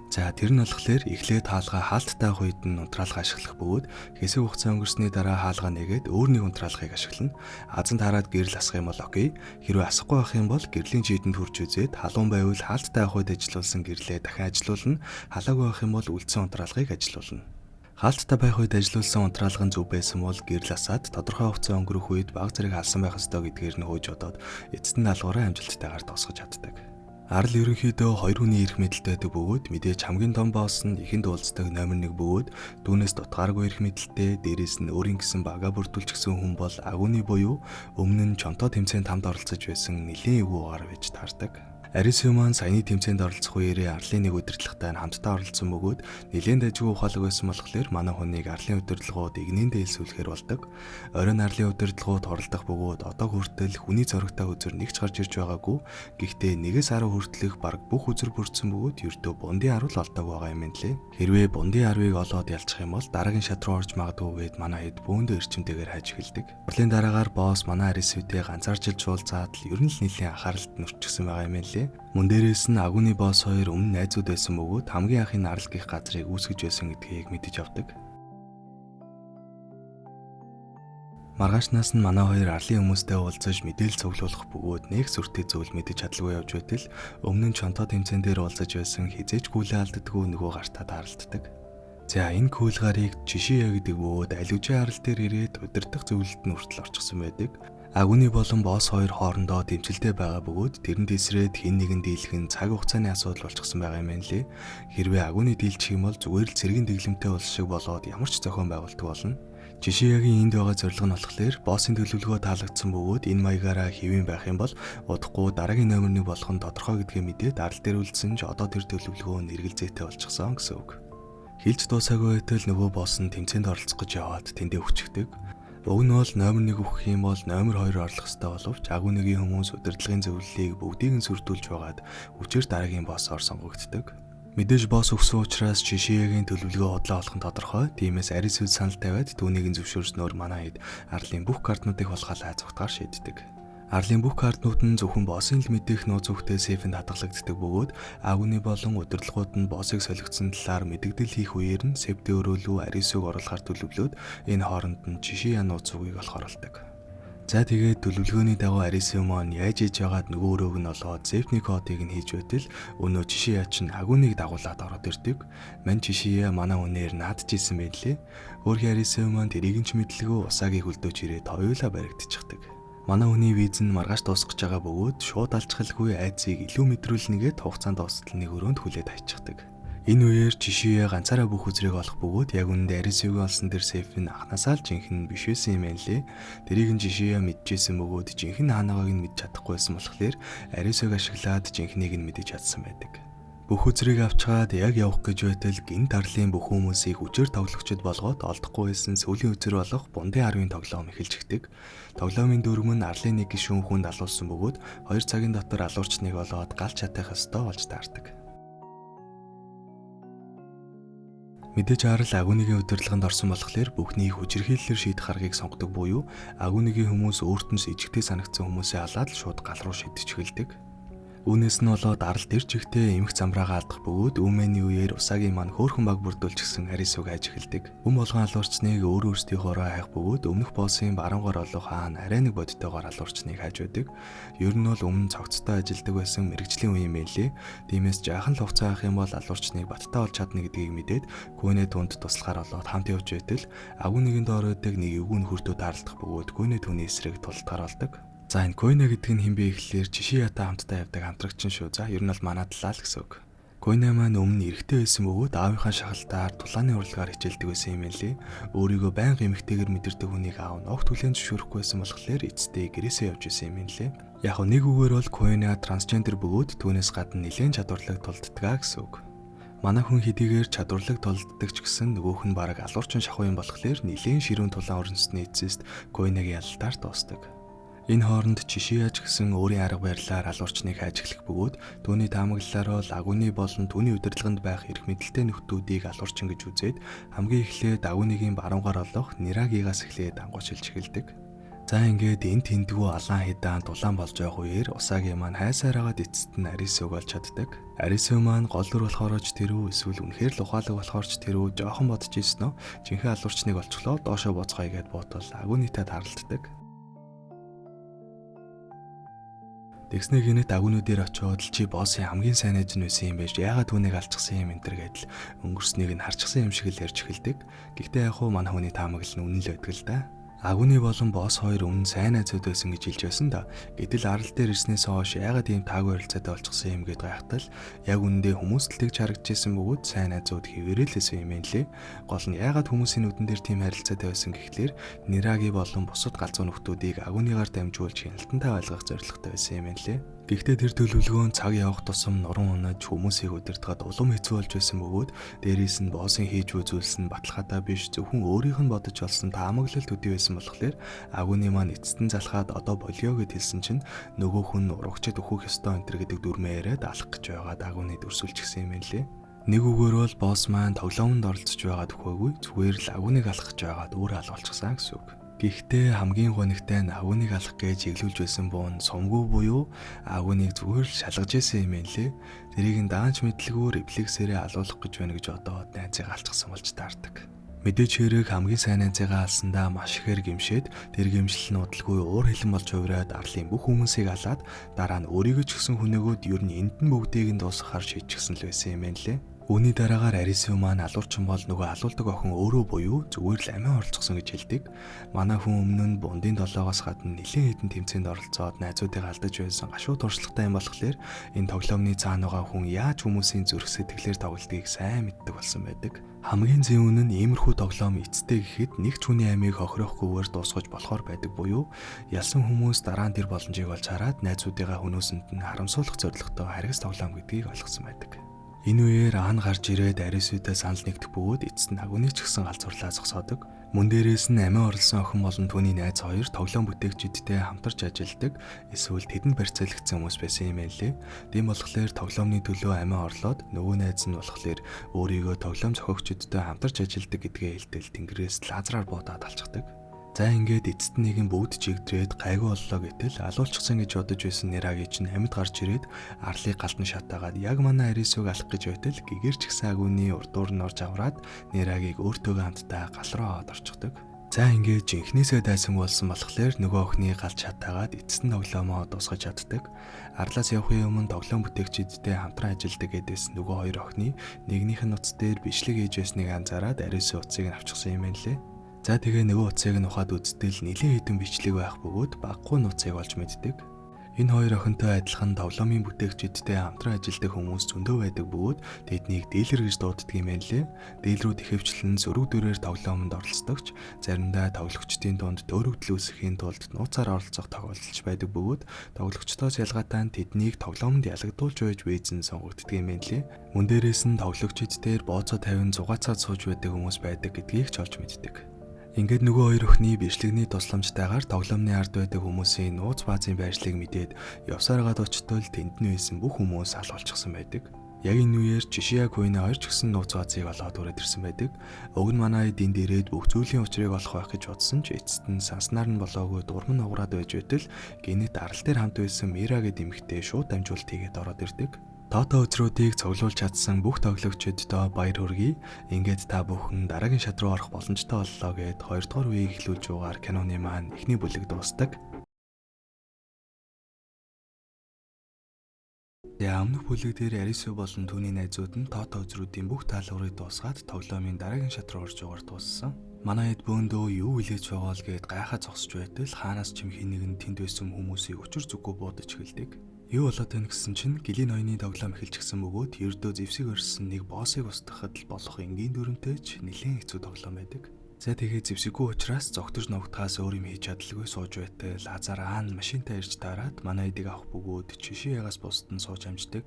За тэр нь болохоор эхлээд хаалга хаалттай авах үед нь унтраалга ашиглах бөгөөд хэсэг хугацаа өнгөрсний дараа хаалга нэгээд өөр нэг унтраалгыг ашиглана. Азан таарад гэрэл асах юм бол окей. Хэрвээ асахгүй байх юм бол гэрлийн жийдэнд хурж үзээд халуун байвал хаалттай авах үед ажиллуулсан гэрлээ дахин ажиллуулна. Халаагүй байх юм бол үлдсэн унтраалгыг ажиллуулна. Хаалттай байх үед ажиллуулсан унтраалга нь зөв байсан бол гэрэл асаад тодорхой хугацаа өнгөрөх үед баг зэрэг халсан байх ёстой гэдгээр нь хөөж бодоод эцэст нь даалгавраа амжилттайгаар тосгож чаддаг. Арал ерөнхийдөө хоёр хүний эрх мэдэлтэй байдаг бөгөөд мэдээж хамгийн том босс нь ихэнд уулздаг номер 1 бөгөөд түүнээс дутгааргүй эрх мэдэлтэй дээрээс нь өөрийн гэсэн бага бүрдүүлчихсэн хүн бол агууны буюу өмнө нь чонтоо тэмцээнд хамт оролцож байсан нэлийн эвгүйгээр байж таардаг. Арисүү маань саяны тэмцээнд оролцох үеэрээ арлын нэг удирдлагатай хамтдаа оролцсон бөгөөд нэлээд ажгүй ухаалаг байсан болохоор манай хүнийг арлын удирдлагууд игнэндээ илсүүлэхээр болдог. Оройн арлын удирдлагууд оролдох бөгөөд одоо хүртэл хүний зоригтой үзэр нэгч гарч ирж байгаагүй. Гэхдээ 1-10 хүртэлх баг бүх үзэр бүрдсэн бөгөөд ердөө бундын 10 л олдог байгаа юм лээ. Хэрвээ бундын 10-ыг олоод ялчих юм бол дараагийн шат руу орж магадгүй гэд манай хэд бөөндөө эрчимтэйгээр хайж эхэлдэг. Орлын дараагаар босс манай арисүүдэд ганцаарчилж уулзаад л ер нь л нэлийн анхааралд нүрчсэн байгаа юм лээ. Мөн дээрээс нь агууны босс хоёр өмнө найзууд байсан бөгөөд хамгийн анхны арал гих газрыг үүсгэж байсан гэдгийг мэдэж авдаг. Маргаашнаас нь манай хоёр арлын хүмүүстэй уулзаж мэдээлэл цуглуулах бөгөөд нэг сүртэй зүйл мэдэж чадалгүй явж байтал өмнө нь чонтоо тэмцээн дээр уулзаж байсан хизээч гүйлээ алддаггүй нөгөө гартаа тааралддаг. За энэ күүлгарыг Жишия гэдэг бөгөөд аливжийн арал дээр ирээд удирдах зөвлөлд нь хүртэл орчихсон байдаг. Агуны болон босс хоёр хоорондоо тэмцэлтэй байгаа бөгөөд тэрэнд эсрээд хэн нэгэн дийлэх нь цаг хугацааны асуудал болчихсон байгаа юм байна лээ. Хэрвээ агуны дийлчих юм бол зүгээр л цэргийн дэглэмтэй улс шиг болоод ямар ч зохион байгуулалт болно. Жишиягийн энд байгаа зорилго нь болохоор боссын төлөвлөгөө таалагдсан бөгөөд энэ маягаараа хэвэн байх юм бол удахгүй дараагийн номер 1 болох нь тодорхой гэдгээ мэдээд арал дээр үлдсэн ч одоо тэр төлөвлөгөө нь эргэлзээтэй болчихсон гэсэн үг. Хилж дуусаагүй байтал нөгөө босс нь тэмцээнд оролцох гэж яваад тэндээ хүчигдэг. Уг нь бол номер 1 өгөх юм бол номер 2 орлох ёстой боловч агууныгийн хүмүүс удирдлагын зөвлөлийг бүгдийг нь сүрдүүлж байгаад хүчээр дараагийн боссоор сонгогддог. Мэдээж босс өгсөн учраас Жишиягийн төлөвлөгөө хотлоо олох нь тодорхой. Тиймээс Арис үл санал тавиад түүнийг зөвшөөрснөөр манай хэд арлын бүх картнуудыг хулгайлаа зүгтгаар шийддэг. Арлын бүх картнууд нь зөвхөн боссын л мэдэх нууц үгтэй сейфэнд хадгалагддаг бөгөөд агууны болон удирдлагууд нь боссыг солигдсон талаар мэдэгдэл хийх үеэр нь Севдэ өрөөлөө Арисыг оруулахар төлөвлөөд энэ хооронд нь Жишия нууц үгийг олох оролдог. За тэгээд төлөвлөгөөний дагуу Арисимон яаж иж яагаад нөгөө өрөөг нь олоод Зефний кодыг нь хийж байтал өнөө Жишия чинь агууныг дагуулад ороод ирдэг. Мань Жишия манай үнээр наадж исэн байлээ. Өөрхий Арисимон тэрийг нь ч мэдлгүй усаагийг хөлдөөж ирээд хоёулаа баригдчихдаг. Манай хүний виз нь маргааш дуусах гэж байгаа бөгөөд шууд алчхалгүй айцыг илүү мэдрүүлнэгээд хугацаанд дуустал нэг өрөөнд хүлээд хайчихдаг. Энэ үеэр Жишия ганцаараа бүх үзрийг олох бөгөөд яг үүнд Арисыг олсон тэр сейф нь анханасаа л жинхэнэ биш байсан юм байна лээ. Тэрийг нь Жишия мэдчихсэн бөгөөд жинхэнэ хаанагааг нь мэдж чадахгүйсэн болохоор Арисыг ашиглаад жинхнийг нь мэдэж чадсан байдаг. Бүх үзрийг авчгаад яг явах гэж байтал гинт арлын бүх хүмүүсийг хүчээр тоглогчд болгоод олдохгүй байсан сүүлийн үзэр болох Бундын 10-ын тоглоом эхэлж эхдэг. Тоглоомын дүрм нь арлын нэг гишүүн хүнд алуулсан бөгөөд 2 цагийн дотор алуурчныг олоод галч хатах ёстой болж таардаг. Мэдээж арал агууныгийн удирдлаганд орсон болохоор бүхнийг хүчирхийллээр шийдэх аргыг сонгодог буюу агууныгийн хүмүүс өөрт нь ижигтэй санагдсан хүмүүсээ алаад шууд гал руу шидэж эхэлдэг. Үүнээс нь болоод арал тэр чигтээ эмх замраагаа алдах бөгөөд үүмэний үеэр усаагийн маань хөөрхөн баг бүрдүүлчихсэн Арисыг хайж эхэлдэг. Бүм болгон алуурчныг өөрсдийнхоороо хайх бөгөөд өмнөх боссын баруунгаар олох хаан арай нэг бодтойгоор алуурчныг хайж байдаг. Ер нь бол өмнө цогцтой ажилдаг байсан мэрэгжлийн үе юм байлээ. Тиймээс жаахан л хугацаа авах юм бол алуурчныг баттай олж чадна гэдгийг мэдээд Гүнэ түнд туслахаар болоод хамт явж байтал агууныгийн доор байдаг нэг эвгүүн хүртөө таарлах бөгөөд Гүнэ түүний эсрэг тултгаар болдог. За энэ Койна гэдэг нь хэн бэ гэхлээр Жишиятай хамтдаа явдаг хамтрагчин шүү. За ер нь бол манай талаа л гэсэн үг. Койна маань өмнө эрэгтэй байсан бөгөөд аавынхаа шахалтаар тулааны урлагаар хичээлдэг байсан юм лээ. Өөрийгөө байнга эмэгтэйгээр мэдэрдэг хүнийг аав нь огт хүлээн зөвшөөрөхгүй байсан болохоор эцтэй гэрээсээ явж исэн юм лээ. Яг нэг үгээр бол Койна трансгендер бөгөөд түүнээс гадна нэлээд чадварлаг тулддаг гэсэн үг. Манай хүн хэдийгээр чадварлаг тулддаг ч гэсэн нөгөөх нь бараг алуурчин шахуу юм болохоор нэлээд ширүүн тулаан өрнөсний эцэст Койнагийн ялалтаар дуустдаг. Энэ хооронд Жишияч гэсэн өөрийн арга барилаар алуурчныг хайж эхлэх бөгөөд түүний таамаглалаар бол агууны болон түүний удирдлаганд байх эрх мэдэлтэй нөхдүүдийг алуурчин гэж үзээд хамгийн эхлээд агууныгийн баруунгаар олох Нирагигаас эхлээд ангуучилж эхэлдэг. За ингээд энэ тэндгүү алаан хидаан дулаан болж явах үеэр усаагийн маань хайсараагаад эцэст нь Арисыг олж чаддаг. Арисыг маань голдор болохоор ч тэрүү эсвэл үнэхээр л ухаалаг болохоор ч тэрүү жоохон бодож ийсэн нөө жинхэнэ алуурчныг олчлоо доошоо буцгаая гэд боотол агуунытай тааралддаг. Тэгснэ гинэт агуунууд дээр очиод л чи боссын хамгийн сайн ажин байсан юм байж яагаад түүнийг алчихсан юм энэ төр гэдэл өнгөрснийг нь харчихсан юм шиг л ярьж эхэлдэг. Гэхдээ яг хуу манай хүний таамаглал нь үнэн л байдаг л да. Агууны болон босс хоёр өмнө сайн найзууд байсан гэж хэлж байсан да. Гэтэл арал дээр ирснээс хойш яагаад ийм таагүй харилцаатай болчихсон юм гэд гайхтал яг үнэндээ хүмүүс л тэгж харагдчихсан бөгөөд сайн найзууд хэвээрэлсэн юм лээ. Гол нь яагаад хүмүүсийн нүдэн дээр тийм харилцаатай байсан гэхлээр Нираги болон бусад галзуу нөхдүүдийг агууныгаар дамжуулж хяналтантай байлгах зорилготой байсан юм лээ. Гэхдээ тэр төлөвлөгөө цаг явах тусам нуран унаж хүмүүсийг удирдахад улам хэцүү болж байсан бөгөөд дээрээс нь боссын хийж буй зүйлс нь баталгаатай биш зөвхөн өөрийнх нь бодож олсон таамаглал төдий байсан болохоор агууны маань эцэстэн залхаад одоо болио гэд хэлсэн чинь нөгөө хүн урагчд өхөх ёстой энэ гэдэг дүрмээ яриад алах гэж байгаад агууны дүрсүүлчихсэн юм лээ. Нэг үгээр бол босс маань тоглоомонд оролцож байгаа төхөөгүй зүгээр л агууныг алах гэж байгаад өөрөө алуулчихсан гэсэн үг. Гэхдээ хамгийн гонигтай нь агууныг алах гэж эглүүлж байсан буун сумгүй буюу агууныг зүгээр л шалгаж исэн юм лээ. Тэрийг нь даанч мэдлгүй рефлексээрээ алуулах гэж байна гэж одоо найзыг алчихсан болж таардаг. Мэдээж хэрэг хамгийн сайн найзыгаа алсандаа маш ихээр гимшээд тэр гимшил нь удалгүй уур хилэн болж хувираад арлын бүх хүмүүсийг алаад дараа нь өөрийгөө ч гэсэн хүнээгөөд ер нь энд нь бүгдийг нь дуусгахаар шийдчихсэн л байсан юм байна лээ. Үүний дараагаар Арису маань алуурчин бол нөгөө алуулдаг охин өөрөө буюу зүгээр л амиа оролцсон гэж хэлдэг. Манай хүн өмнө нь бундын долоогоос гадна нэлээд хэдэн тэмцээнд оролцоод найзуудыг алдаж байсан гашуу туршлагатай юм болохоор энэ тоглоомны цаана байгаа хүн яаж хүмүүсийн зүрх сэтгэлээр тоглодгийг сайн мэддэг болсон байдаг. Хамгийн зөв нь иймэрхүү тоглоом эцтэй гэхэд нэг ч хүний амийг хохирохгүйгээр дуусгаж болохоор байдаг буюу ялсан хүмүүс дараа нь тэр боломжийг олж хараад найзуудыгаа хөнөөсөнд нь харамсуулах зорилготой харгас тоглоом гэдгийг ойлгосон байдаг. Энэ үеэр аан гарч ирээд Арисутай санал нэгдэх бөгөөд эцэст нь агууны ч гэсэн галзуурлаа зогсоодог. Мөн дээрээс нь амиа орлсон охин болон түүний найз хоёр тоглоом бүтээгчидтэй хамтарч ажилладаг, эсвэл тэдэнд барьцаалагдсан хүмүүс байсан юм байна лээ. Тийм болохоор тоглоомны төлөө амиа орлоод нөгөө найз нь болохоор өөрийгөө тоглоом зохиогчдтой хамтарч ажилладаг гэдгээ хэлтэл тэнгэрээс лазераар буудаад алчдаг. За ингээд эцэст нэгэн бүгд чигдрээд гайгүй боллоо гэтэл алуулчихсан гэж бодож байсан Нераги чинь амьд гарч ирээд арлыг галтан шатаагаад яг манай Арисуг алах гэж байтал гэгэрч гисэн агууны урдуур нь орж авраад Нерагиг өөртөөгөө хамтдаа гал руу аваад орчихдог. За ингээд жинхнээсээ дайсан болсон болохоор нөгөө охины галж шатаагаад эцэст нь тоглоомоо дуусгаж чаддаг. Арлаас явахын өмнө тоглоом бүтээгчидтэй хамтран ажилладаг гэдээс нөгөө хоёр охины нэгнийх нь утас дээр бичлэг хийж байсныг анзаараад Арису утсыг нь авчихсан юм байна лээ. За тэгээ нөгөө утсыг нь ухаад үзтэл нэлээд хэдэн бичлэг байх бөгөөд баггүй нуцыг олж мэддэг. Энэ хоёр охинтой адилхан тоглоомын бүтээгчидтэй хамтран ажилладаг хүмүүс зөндөө байдаг бөгөөд тэднийг дийлэр гэж дууддаг юм байна лээ. Дийлрүүд ихэвчлэн зөрөг дүрээр тоглоомонд оролцдогч, заримдаа тоглогчдын дунд дөөрөгдөл үүсгэхийн тулд нууцаар оролцох тохиолдол байдаг бөгөөд тоглогчдоос ялгаатай нь тэднийг тоглоомонд ялгадуулж байж вэзэн сонгогддог юм байна лээ. Мөн дээрээс нь тоглогчид дээр бооцоо тавин зугаацаад сууж байдаг хүмүүс байдаг гэдгийг ч олж мэддэг. Ингээд нөгөө хоёр охины бичлэгний тусламжтайгаар тоглоомны ард байдаг хүмүүсийн нууц баазын байршлыг мэдээд явсаар гад очтол тэнд нь байсан бүх хүмүүс алуулчихсан байдаг. Яг энэ үеэр Чишия Куйна хоёр ч гэсэн нууц баазыг олоод өрөөд ирсэн байдаг. Уг нь манай энд ирээд бүх зүйлийн учрыг олох байх гэж бодсон ч эцэст нь санснаар нь болоогүй дурман нугараад байж байтал гинэт арал дээр хамт байсан Мира гэдэг эмэгтэй шууд дамжуулт хийгээд ороод ирдэг. Тото үзрүүдийг цуглуулж чадсан бүх тоглогчдод баяр хүргэе. Ингээд та бүхэн дараагийн шат руу орох боломжтой боллоо гэд 2 дугаар үеийг эхлүүлж байгаа киноны маань эхний бүлэг дуустдаг. Өмнөх бүлэг дээр Арису болон түүний найзууд нь Тото үзрүүдийн бүх таалгаврыг дуусгаад тоглоомын дараагийн шат руу орж яваар дууссан. Манай хэд бөөндөө юу хүлээж байгаа л гэд гайхаад зогсож байтал хаанаас ч юм хий нэгэн тэнд байсан хүмүүсийг өчр зүггүй буудаж эхэлдэг. Юу болоод байна гэсэн чинь гэлийн ноёны тоглоом эхэлчихсэн бөгөөд ердөө зевсэг орсон нэг боссыг устгахад л болох энгийн дүрмтэйч нэлээд хэцүү тоглоом байдаг. За тэгээ зевсэггүй учраас зогтож новтгаас өөр юм хийж чадалгүй сууж байтал Лазар аан машинтай ирж таарад манай эдийг авах бөгөөд Чишиягаас бусд нь сууж амждаг.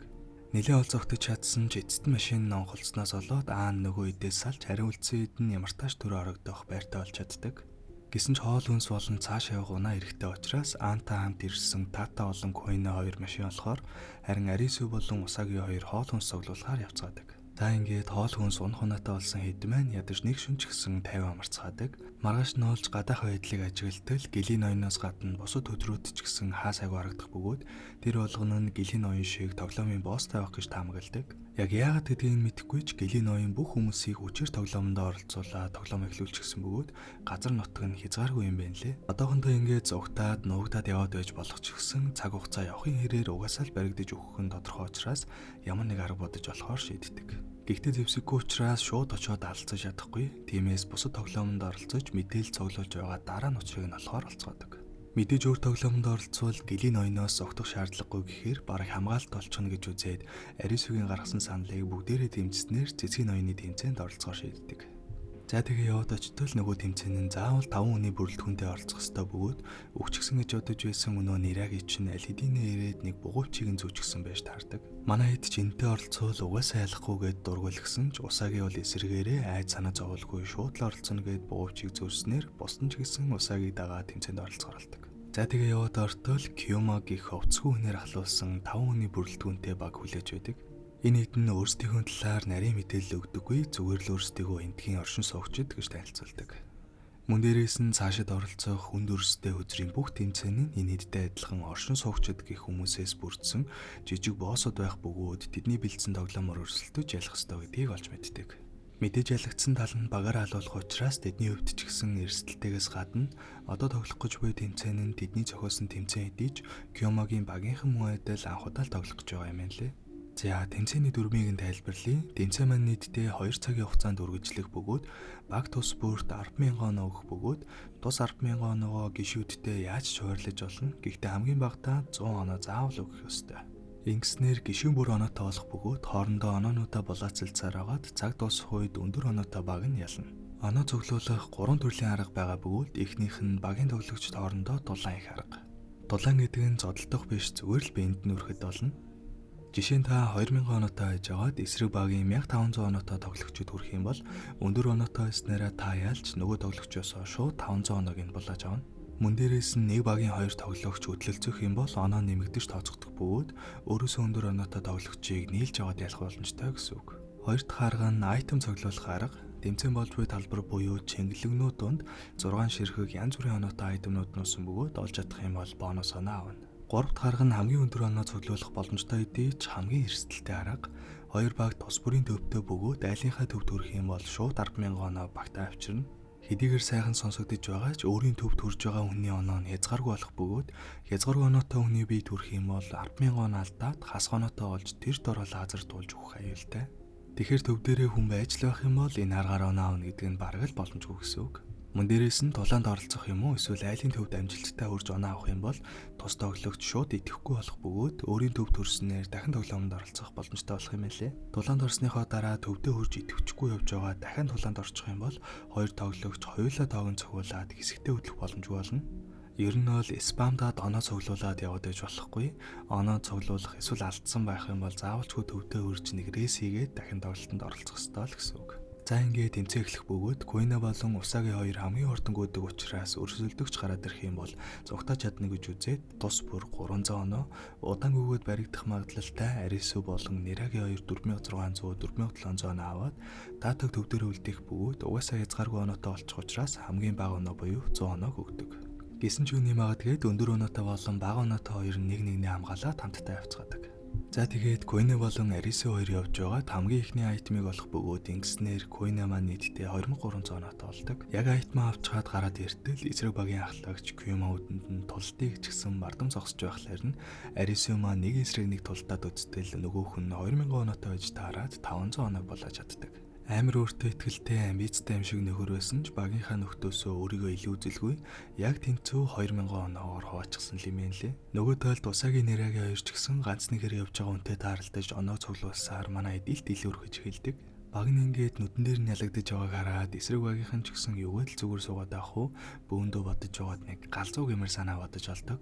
Нэлээд ол зогтож чадсан ч эцэст нь машин нь онголцсноос болоод аан нөгөө эдээс салж харин үлдсэн эд нь ямартааш төрө орогдох байртай болж чаддаг. Гэсэн ч хоол хүнс болон цааш явах унаа эрэхтэй учраас аантай хамт ирсэн Тата болон Куйна хоёр машин болохоор харин Арису болон Усаги хоёр хоол хүнс цуглуулахаар явцгаадаг. За ингээд хоол хүнс унах унаатай болсон хэд маань ядаж нэг шүнч гисэн 50 амарцгаадаг. Маргааш нь олж гадаах байдлыг ажиглалтал гэлийн ноёноос гадна бусад өдрүүд ч гэсэн хаа сайгүй харагдах бөгөөд тэр болгоно нь гэлийн ноён шиг тоглоомын босстай байх гэж таамагладаг. Яг яагаад гэдгийг мэдэхгүй ч гэлийн ноён бүх хүмүүсийг хүчээр тоглоомонд оролцуулаад тоглоом эхлүүлчихсэн бөгөөд газар нутаг нь хязгааргүй юм байна лээ. Одоохондоо ингээд зугтаад нуугдаад яваад байж болох ч гэсэн цаг хугацаа явахын хэрээр угаасаа л баригдаж өгөх нь тодорхой учраас ямар нэг арга бодож болохоор шийддэг. Гэхдээ зэвсэггүй учраас шууд очиод алцаж чадахгүй. Тиймээс бусад тоглоомонд оролцож мэдээлэл цуглуулж байгаа дараа нь учрыг нь олохоор олцгоодог. Мэдээж өөр тоглоомонд оролцвол гэлийн ноёноос зогтох шаардлагагүй гэхээр бараг хамгаалалт болчихно гэж үзээд Арисугийн гаргасан саналыг бүгдээрээ дэмжснээр цэцгийн ноёны тэмцээнд оролцохоор шийддэг. За тэгээ яваад очтол нөгөө тэмцээн нь заавал 5 хүний бүрэлдэхүүнтэй оролцох ёстой бөгөөд өгчихсэн гэж бодож байсан өнөө Нераги чинь аль хэдийнэ ирээд нэг бугуйчийг нь зүүчихсэн байж таардаг. Манай хэд ч энтэй оролцвол угаасаа ялахгүйгээд дургуйлгсан ч Усаги бол эсрэгээрээ айд санаа зовлгүй шууд л оролцоно гэд бугуйчийг зүүрснээр бусдын ч гэсэн Усагийг дагаад тэмцээнд оролцооролдог. За тэгээ яваад ортол Киома гих овцгүй хүнээр ахлуулсан 5 хүний бүрэлдэхүүнтэй баг хүлээж байдаг. Энэ хэд нь өөрсдийнхөө талаар нарийн мэдээлэл өгдөггүй, зүгээр л өөрсдийгөө эндхийн оршин суугчид гэж танилцуулдаг. Мөн дээрээс нь цаашид оролцох хүнд өрсөлдөй хөзрийн бүх тэмцээн нь энэ хэдтэй адилхан оршин суугчид гэх хүмүүсээс бүрдсэн жижиг боссод байх бөгөөд тэдний бэлдсэн тоглоомоор өрсөлдөж ялах ёстой гэдгийг олж мэддэг. Мэдээж ялагдсан тал нь багаар алуулах учраас тэдний хувьд ч гэсэн эрсдэлтэйгээс гадна одоо тоглох гэж буй тэмцээн нь тэдний зохиосон тэмцээн хэдий ч Кёмогийн багийнхан мөн адил анх удаа л тоглох гэж байгаа юм байна лээ. За тэмцээний дүрмийг нь тайлбарлая. Тэмцээн маань нийтдээ 2 цагийн хугацаанд үргэлжлэх бөгөөд баг тус бүрт 10,000 оноо өгөх бөгөөд тус 10,000 оноогоо гишүүдтэй яаж ч хуваарлаж болно. Гэхдээ хамгийн багадаа 100 оноо заавал өгөх ёстой. Ингэснээр гишүүн бүр оноотой болох бөгөөд хоорондоо оноонуудаа булаацалцаар агаад цаг дуусах үед өндөр оноотой баг нь ялна. Оноо цуглуулах 3 төрлийн арга байгаа бөгөөд эхнийх нь багийн тоглогчид хоорондоо дулаан их арга. Дулаан гэдэг нь зодтолдох биш, зүгээр л биед нь өрхөд болно. Жишээ нь та 2000 оноотой байж агаад эсрэг багийн 1500 оноотой тоглогчид хүрэх юм бол өндөр оноотой байснараа та яалч нөгөө тоглогчоос шууд 500 оноог нь булааж авна. Мөн дээрээс нь нэг багийн 2 тоглогч хөдлөлцөх юм бол оноо нэмэгдэж тооцогдох бөгөөд өөрөөсөө өндөр оноотой тоглогчийг нийлж аваад ялах боломжтой гэсэн үг. Хоёр дахь арга нь айтем цуглуулах арга. Тэмцээн болж буй талбар буюу чиглэлгнүүд донд 6 ширхэг янз бүрийн оноотой айтемнууд нуусан бөгөөд олж чадах юм бол бонус оноо авна. Гурав дахь арга нь хамгийн өндөр оноо цуглуулах боломжтой хэдий ч хамгийн эрсдэлтэй арга. Хоёр баг тус бүрийн төвтэй бөгөөд айлынхаа төвд хүрэх юм бол шууд 10,000 оноо багтаа авчирна. Хэдийгээр сайхан сонсогдож байгаа ч өөрийн төвд хүрж байгаа хүний оноо нь хязгааргүй болох бөгөөд хязгааргүй оноотой хүний бие төрөх юм бол 10,000 оноо алдаад хасах оноотой олж тэр дороо лазер туулж өгөх аюултай. Тэгэхээр төв дээрээ хүн байж л байх юм бол энэ аргаар оноо авна гэдэг нь бараг л боломжгүй гэсэн үг. Мөн дээрээс нь тулаанд оролцох юм уу эсвэл айлын төвд амжилттай үрж оноо авах юм бол тус тоглогч шууд идэхгүй болох бөгөөд өөрийн төвд төрснээр дахин тоглоомд оролцох боломжтой болох юм байлээ. Тулаанд орсныхоо дараа төвдөө хурж идэвчихгүй явж байгаа дахин тулаанд орчих юм бол хоёр тоглогч хоёулаа тоог нь цугуулад хэсэгтээ хөдлөх боломжгүй болно. Ер нь бол спамдаад оноо цуглуулад яваад байж болохгүй. Оноо цуглуулах эсвэл алдсан байх юм бол заавалчгүй төвдөө хурж нэг рейс хийгээд дахин тоглолтод оролцох ёстой л гэсэн үг. За ингээд тэмцээн эхлэх бөгөөд Куина болон Усагийн хоёр хамгийн хурдангүйдэг учраас өрсөлдөгч гараад ирэх юм бол зугтаж чадна гэж үзээд тус бүр 300 оноо удаан гүгөөд баригдах магадлалтай Арису болон Нерагийн хоёр 4600 4700 оноо аваад даатаг төв дээр үлдэх бөгөөд угаасаа хязгааргүй оноотой болчих учраас хамгийн бага оноо буюу 100 оноог өгдөг. Гэсэн ч үүний магадгээд өндөр оноотой болон бага оноотой хоёр нь нэг нэгнээ хамгаалаад хамтдаа явцгаадаг. За тэгээд Куина болон Арису хоёр явж байгаад хамгийн ихний айтмыг олох бөгөөд ингэснээр Куина маань нийтдээ 2300 оноотой болдог. Яг айтмаа авч чад гараад иртэл эсрэг багийн ахлагч Кюма үдэнд нь тулдыг ч гэсэн бардам зогсож байхлаар нь Арису маань нэг эсрэг нэг тулдаад үзтэл нөгөөх нь 2000 оноотой байж таарад 500 оноо болоод чаддаг. Амар өөртөө ихтэй амбицтай юм шиг нөхөр байсан ч багийнхаа нөхдөөсөө өөрийгөө илүү үзэлгүй яг тэнцүү 2000 оноогоор хуваачсан юм лээ. Нөгөө талд Усагийн Нерагийн хоёр ч гэсэн ганц нэгээр явж байгаа үнтэй тааралдаж оноо цуглуулсаар манай эдэлт илүү өргөж эхэлдэг. Баг нь ингээд нүдэн дээр нь ялагдаж байгааг хараад эсрэг багийнхан ч гэсэн юугаа л зүгээр суугаад авах уу бөөндөө бодож байгаад нэг галзуу гэмээр санаа бодож олдог.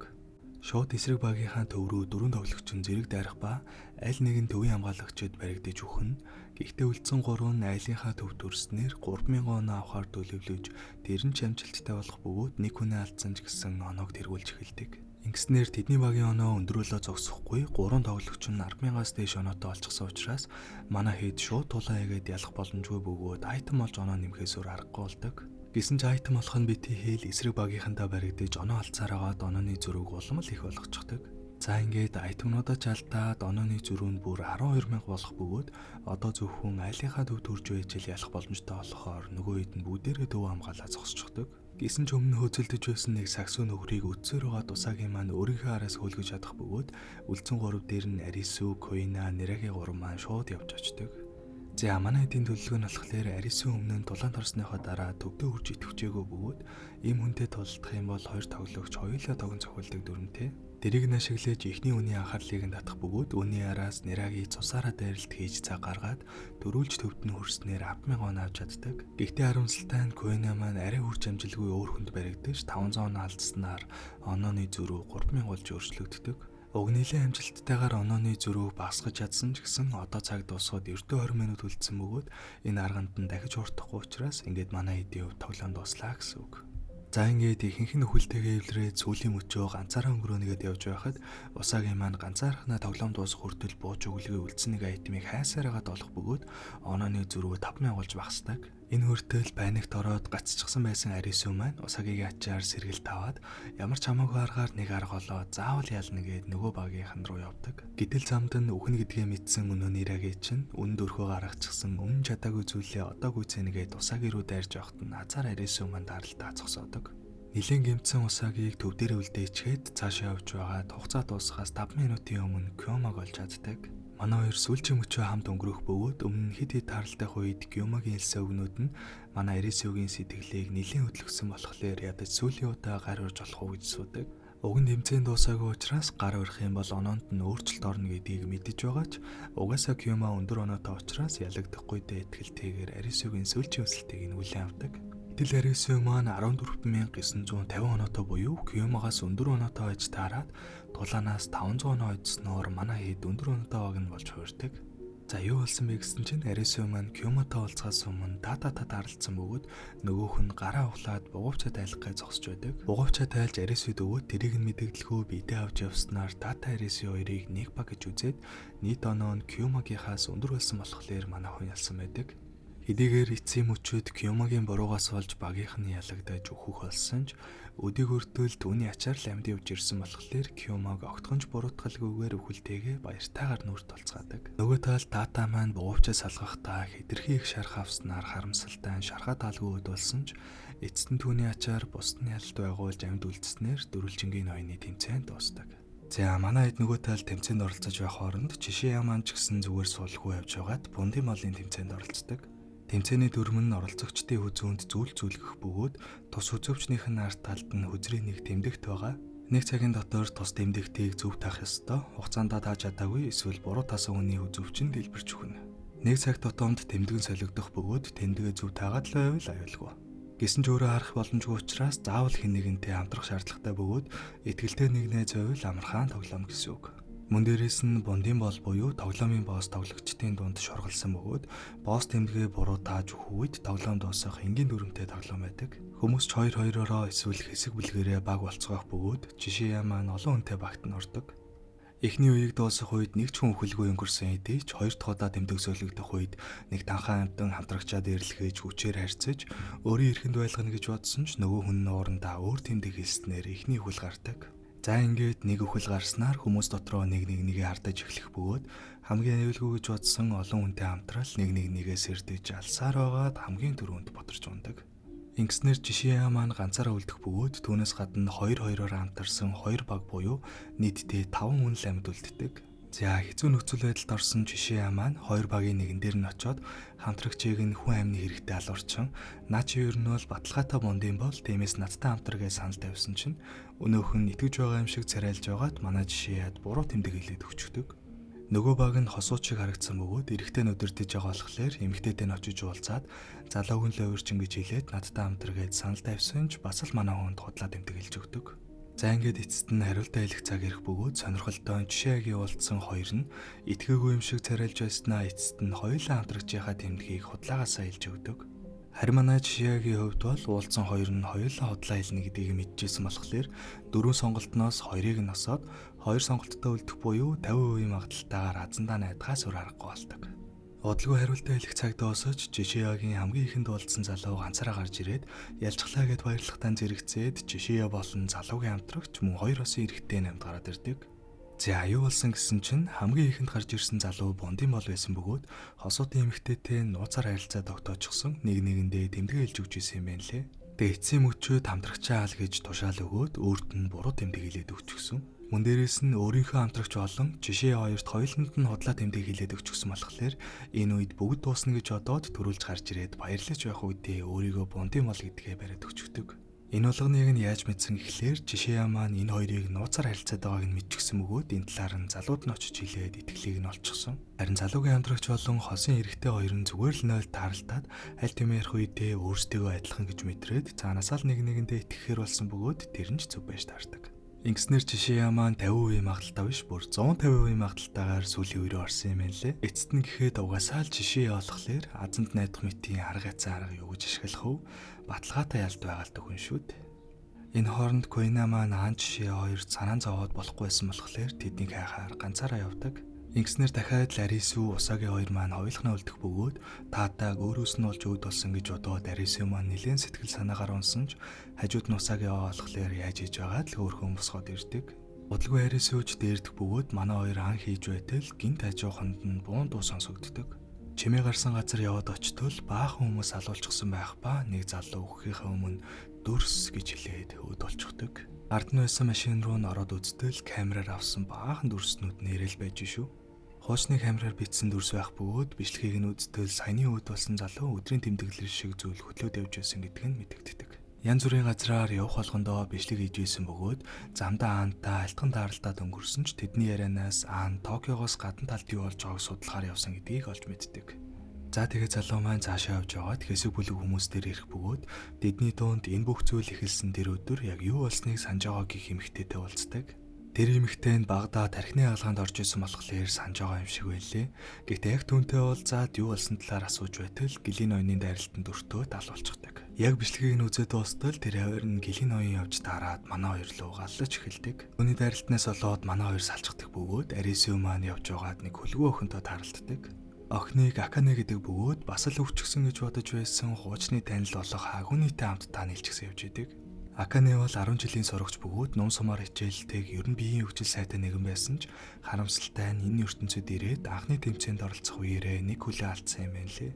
Шууд эсрэг багийнхаа төв рүү дөрөв тоглогч нь зэрэг дайрах ба аль нэг нь төвийн хамгаалагчид баригдаж өгнө. Гэхдээ үлдсэн 3 нь айлынхаа төвд төрснээр 3000 оноо авахар төлөвлөж тэр нь ч амжилттай болох бөгөөд нэг хүнээ алдсан ч гэсэн оноог тэргүүлж эхэлдэг. Ингэснээр тэдний багийн оноо өндрөөлөө зогсохгүй 3 тоглогч нь 10,000-аас дээш оноотой олчихсан учраас манай хэд шууд тулаан игээд ялах боломжгүй бөгөөд айтем олж оноо нэмэхээс өөр аргагүй болдог. Гэсэн ч айтем болох нь бити хэл эсрэг багийнхантаа баригдаж оноо алдсаар агаад онооны зөрүүг улам л их болгочихдаг. За ингээд айтемнуудаа чалтаад онооны зөрүү нь бүр 12000 болох бөгөөд одоо зөвхөн айлынхаа төв төрж байж л ялах боломжтой болохоор нөгөө хэд нь бүгдээрээ төв хамгаалаад зогсчихдог. Гэсэн ч өмнө хөөцөлдөж байсан нэг саксуу нөхрийг өдсөөр байгаа Усагийн маань өөрийнхөө араас хөлгөж чадах бөгөөд үлдсэн 3 дээр нь Арису, Куина, Нерагийн 3 маань шууд явж очдөг. За манай эдийн төлөвлөгөө нь болохоор Арису өмнө нь тулаанд орсныхоо дараа төвдөө хурж идэвхжээгөө бөгөөд ийм хүнтэй тулдах юм бол хоёр тоглогч хоёулаа тогон цохилдог дүрмтэй. Тэрийг нь ашиглаж эхний үний анхаарлыг нь татах бөгөөд үний араас Нерагийн цусаараа дайралт хийж цаг гаргаад дөрүүлж төвд нь хүрснээр 10,000 оноо авч чаддаг. Гэхдээ харамсалтай нь Куина маань арай хурж амжилгүй өөр хүнд баригдаж 500 оноо алдснаар онооны зөрүү 3000 болж өөрчлөгддөг. Уг нэлээд амжилттайгаар онооны зөрүүг багасгаж чадсан ч гэсэн одоо цаг дуусахад ердөө 20 минут үлдсэн бөгөөд энэ арганд нь дахиж уртахгүй учраас ингээд манай эдийн хөв тоглоом дуслаа гэсэн үг. За ингээд ихэнх нь өхөлтэйгээ эвлэрээд сүүлийн мөчөө ганцаараа өнгөрөөнийгээд явж байхад Усагийн маань ганцаархнаа тоглоом дуусах хүртэл бууж өглөгийн үлдсэн нэг айтмыг хайсаар хагаад олох бөгөөд онооны зөрүү 5000 болж багасдаг. Энэ хүртэл байнагт ороод гацчихсан байсан Арису маань Усагигийн ачаар сэргэлт аваад ямар ч хамаагүй аргаар нэг арга олоо заавал ялна гэд нөгөө багийнхан руу явдаг. Гэтэл замд нь үхэн гэдгээ мэдсэн өнөө Ираги чинь үнд өрхөө гаргачихсан өмнө чадаагүй зүйлээ одоо гүйцэнэгээд Усаги руу дайрж явахт нь азар Арису маань даралтаа зогсоодог. Нилийн гэмтсэн Усагийг төв дээр үлдээчгээд цаашаа явж байгаад хугацаа дуусахаас 5 минутын өмнө Кёмаг олж чаддаг. Манай хоёр сүүлчийн мөчөө хамт өнгөрөх бөгөөд өмнө хэд хэд тааралтай үед Кёмагийн хэлсэн үгнүүд нь манай Арисугийн сэтгэлийг нэлийн хөдлөсөн болохоор ядаж сүүлийн удаа гар урж болох уу гэж суудаг. Уг нь тэмцээн дуусаагүй учраас гар урах юм бол оноонд нь өөрчлөлт орно гэдгийг мэдэж байгаа ч угаасаа Кёма өндөр оноотой учраас ялагдахгүй дэ итгэлтэйгээр Арисугийн сүүлчийн өсөлтийг нь хүлээн авдаг. Гэтэл Арису маань 14950 оноотой буюу Кёмагаас өндөр оноотой байж таарад тулаанаас 500 оноо ойдсноор манай хэд өндөр оноотой баг нь болж хуурдаг. За юу болсон бэ гэсэн чинь Арису маань Кёматой уулзахаас өмнө татата даралцсан бөгөөд нөгөөх нь гараа ухлаад бугуйчаа тайлхгай зогсож байдаг. Бугуйчаа тайлж Арисуд өгөөд тэрийг нь мэдэгдлэхөө бидээ авч явснаар Тата Арису хоёрыг нэг баг гэж үзээд нийт оноо нь Кёмагийнхаас өндөр байсан болохоор манай хүн ялсан байдаг. Хэдийгээр эцсийн мөчөд Кёмагийн буруугаас болж багийнх нь ялагдаж өөхөх болсон ч өдийг өртөөл түүний ачаар л амьд явж ирсэн болохоор Кёмаг огтхонч буруутгалгүйгээр өхөлтэйгээ баяртайгаар нүрт толцгаадаг. Нөгөө талд Тата маань бугуйчаа салгахдаа хэтэрхий их шарх авснаар харамсалтай шархаа таалгүй өд болсон ч эцэст нь түүний ачаар бусд нь ялалт байгуулж амьд үлдснээр дөрвөлжингийн ноёны тэмцээн дуусдаг. За манай хэд нөгөө талд тэмцээнд оролцож байх хооронд Жишээ маань ч гэсэн зүгээр суулгүй явж байгаад Бундын молын тэмцээнд оролцдог. Тэмцээний дүрм нь оролцогчдын хүзүүнд зүйл зүйлгэх бөгөөд тус хүзөвчнийх нь арт талд нь хүзрийн нэг тэмдэгт байгаа. Нэг цагийн дотор тус тэмдэгтийг зөв таах ёстой. Хугацаанд тааж чадаагүй эсвэл буруу таасан хүний хүзөвч нь дэлбэрч өгнө. Нэг цаг тутамд тэмдэгэн солигдох бөгөөд тэмдэгэ зөв таагаад л байвал аюулгүй. Гэсэн ч өөрөө харах боломжгүй учраас заавал хэн нэгэнтэй хамтрах шаардлагатай бөгөөд итгэлтэй нэг найз байвал амархан тоглоом гэсэн үг. Мөн дээрээс нь Бундын бол буюу тоглоомын босс тоглогчдын дунд шорголсон бөгөөд босс тэмдэгэ буруу тааж өгөх үед тоглоом дуусах энгийн дүрмтэй тоглоом байдаг. Хүмүүс ч 2-2-ороо эсвэл хэсэг бүлгэрээ баг болцгоох бөгөөд Жишээ маань олон хүнтэй багт нь ордог. Эхний үеийг дуусгах үед нэг ч хүн өхөлгүй өнгөрсөн хэдий ч хоёр дахь удаа тэмдэг солигдох үед нэг танхаа амтан хамтрагчаа дээрлэхэж хүчээр харьцаж өөрийн эрхэнд байлгана гэж бодсон ч нөгөө хүн уурандаа өөр тэмдэг хэлснээр эхний өхөл гардаг. За ингээд нэг өхөл гарснаар хүмүүс дотроо нэгээ хардаж эхлэх бөгөөд хамгийн аюулгүй гэж бодсон олон хүнтэй хамтрал нэгээ сэрдэж алсаар байгаад хамгийн түрүүнд боторч ундаг. Ингэснээр Жишээ маань ганцаараа үлдэх бөгөөд түүнээс гадна 2-2-оор хамтарсан 2 баг буюу нийтдээ 5 хүн л амьд үлддэг. За хэцүү нөхцөл байдалд орсон Жишээ маань 2 багийн нэгэн дээр нь очиод хамтрагчийг нь хүн амны хэрэгтэй алуурчин наа чи ер нь бол баталгаатай Бундын бол тиймээс надтай хамтрагээ санал тавьсан чинь өнөөх нь итгэж байгаа юм шиг царайлж байгаад манай Жишээ буруу тэмдэг хэлээд өчгдөг. Нөгөө баг нь хосуучиг харагдсан бөгөөд эрэгтэй нь өдөртөж байгаа болохоор эмэгтэйтэй нь очиж уулзаад залууг нь л өөрчин гэж хэлээд надтай хамтрагээд санал тавьсан ч бас л манай хүнд худлаа тэмдэг хэлж өгдөг. За ингээд эцэст нь хариултаа хэлэх цаг ирэх бөгөөд сонирхолтой Жишээгийн уулзсан хоёр нь итгээгүй юм шиг царайлж байснаа эцэст нь хоёулаа хамтрагчийнхаа тэмдгийг худлагаасаа хэлж өгдөг. Харин манай Жишээгийн хувьд бол уулзсан хоёр нь хоёулаа худлаа хэлнэ гэдгийг мэдчихсэн болохоор 4 сонголтноос 2-ыг нь осоод 2 сонголттой үлдэх буюу 50% магадaltaгаар азандаа найдахаас өөр аргагүй болдог. Удалгүй хариултаа хэлэх цаг дуусаж Жишээгийн хамгийн ихэнд уулзсан залуу ганцаараа гарч ирээд ялцглаа гэд баярлахтан зэрэгцээд Жишээ болон залуугийн хамтрагч мөн 2 осын эрэгтэй намд гараад ирдэг. За аюу болсон гэсэн чинь хамгийн ихэнд гарч ирсэн залуу Бундын бол байсан бөгөөд хосуудын эмэгтэйтэй нууцаар харилцаа тогтоочихсон нэгэндээ тэмдэг хэлж өгч ирсэн юм байна лээ. Тэгээ эцсийн мөчөөд хамтрагчаа ал гэж тушаал өгөөд өөрт нь буруу тэмдэг хэлээд өгчихсөн. Мөн дээрээс нь өөрийнхөө хамтрагч болон Жишээ хоёрт хоёуланд нь худлаа тэмдэг хэлээд өгчихсөн болохоор энэ үед бүгд дуусна гэж бодоод төрүүлж гарч ирээд баярлаж байх үедээ өөрийгөө Бундын мол гэдгээ бариад өгчдөг. Энэ болгоныг нь яаж мэдсэн гэхлээр Жишээ маань энэ хоёрыг нууцаар харилцаад байгааг нь мэдчихсэн бөгөөд энэ талаар нь залууд нь очиж хэлээд итгэлийг нь олчихсон. Харин залуугийн хамтрагч болон хосын эрэгтэй хоёр нь зүгээр л нойл тааралтаад аль тийм ярих үедээ өөрсдөө адилхан гэж мэдрээд цаанаасаа л нэгэндээ итгэхээр болсон бөгөөд тэр нь ч зөв байж таардаг. Ингэснээр Жишээ маань 50% магадaltaа биш бүр 150% магадaltaгаар сүүлийн үеэр орсон юм байна лээ. Эцэст нь гэхэд угаасаа л Жишээ болохоор азанд найдах мэтийн арга хязгаар юу гэж ашиглах вэ? Баталгаатай ялд байгаалтай хүн шүү дээ. Энэ хооронд Куина маань Жишээ хоёр санаан зовоод болохгүй байсан болохоор тэднийг хайхаар ганцаараа явдаг. Ингэснээр дахиад Арису Усагийн хоёр маань хоёулахнаа үлдэх бөгөөд таатааг өөрөөс нь олж өгд болсон гэж бодоод Арису маань нэлээд сэтгэл санаагаар унсан ч хажууд нь Усагийн олохлоор яаж хийж байгаад л өөрхөн босгоод ирдэг. Удалгүй Арисуч дээрдэх бөгөөд манай хоёр ан хийж байтал гинт хажууханд нь буун дуу сонсогддог. Чимээ гарсан газар яваад очтол баахан хүмүүс алуулчихсан байх ба нэг залуу өгөхийнхээ өмнө дүрс гэж хэлээд өд болчихдог. Ард нь байсан машин руу н ороод үзтэл камераар авсан баахан дүрснүүд нэрэл байж шүү. Хуучны камераар бичсэн дүрс байх бөгөөд бичлэгийг нь үзтэл саяны өд болсон залуу өдрийн тэмдэглэл шиг зүйл хөтлөөд явж байсан гэдг нь мэдэгддэг. Янз бүрийн газраар явах болгондоо бичлэг хийж байсан бөгөөд замдаа аантаа алтхан тааралдаад өнгөрсөн ч тэдний ярианаас аан Токиогоос гадна талд юу болж байгааг судлахаар явсан гэдгийг олж мэддэг. За тэгээ залуу маань цаашаа явж байгаад хэсэг бүлэг хүмүүс дээр ирэх бөгөөд тэдний дунд энэ бүх зүйл эхэлсэн тэр өдөр яг юу болсныг санаж байгаа гэх эмэгтэйтэй уулздаг. Тэр эмэгтэй нь багада тархины хаалганд орж исэн болохоор санаж байгаа юм шиг байлээ. Гэхдээ яг түүнтэй уулзаад юу болсон талаар асууж байтал гэлийн ноёны дайралтанд өртөө далуулчихдаг. Яг бичлэгийг нь үзээд дуустал тэр хавар нь гэлийн ноён явж таарад манай хоёр руу галлаж эхэлдэг. Түүний дайралтнаас болоод манай хоёр салцдаг бөгөөд Арису маань явж байгаад нэг хөлгөө охинтой тааралддаг. Охиныг Акане гэдэг бөгөөд бас л өвчгсөн гэж бодож байсан хуучны танил болох Агунитай хамтдаа нийлчихсэн явж идэг. Акане бол 10 жилийн сурагч бөгөөд ном сумаар хичээлтэйг ер нь биеийн хөгжил сайтай нэгэн байсан ч харамсалтай нь энэ ертөнцид ирээд анхны тэмцээнд оролцох үеэрээ нэг хүлээ алдсан юм байна лээ.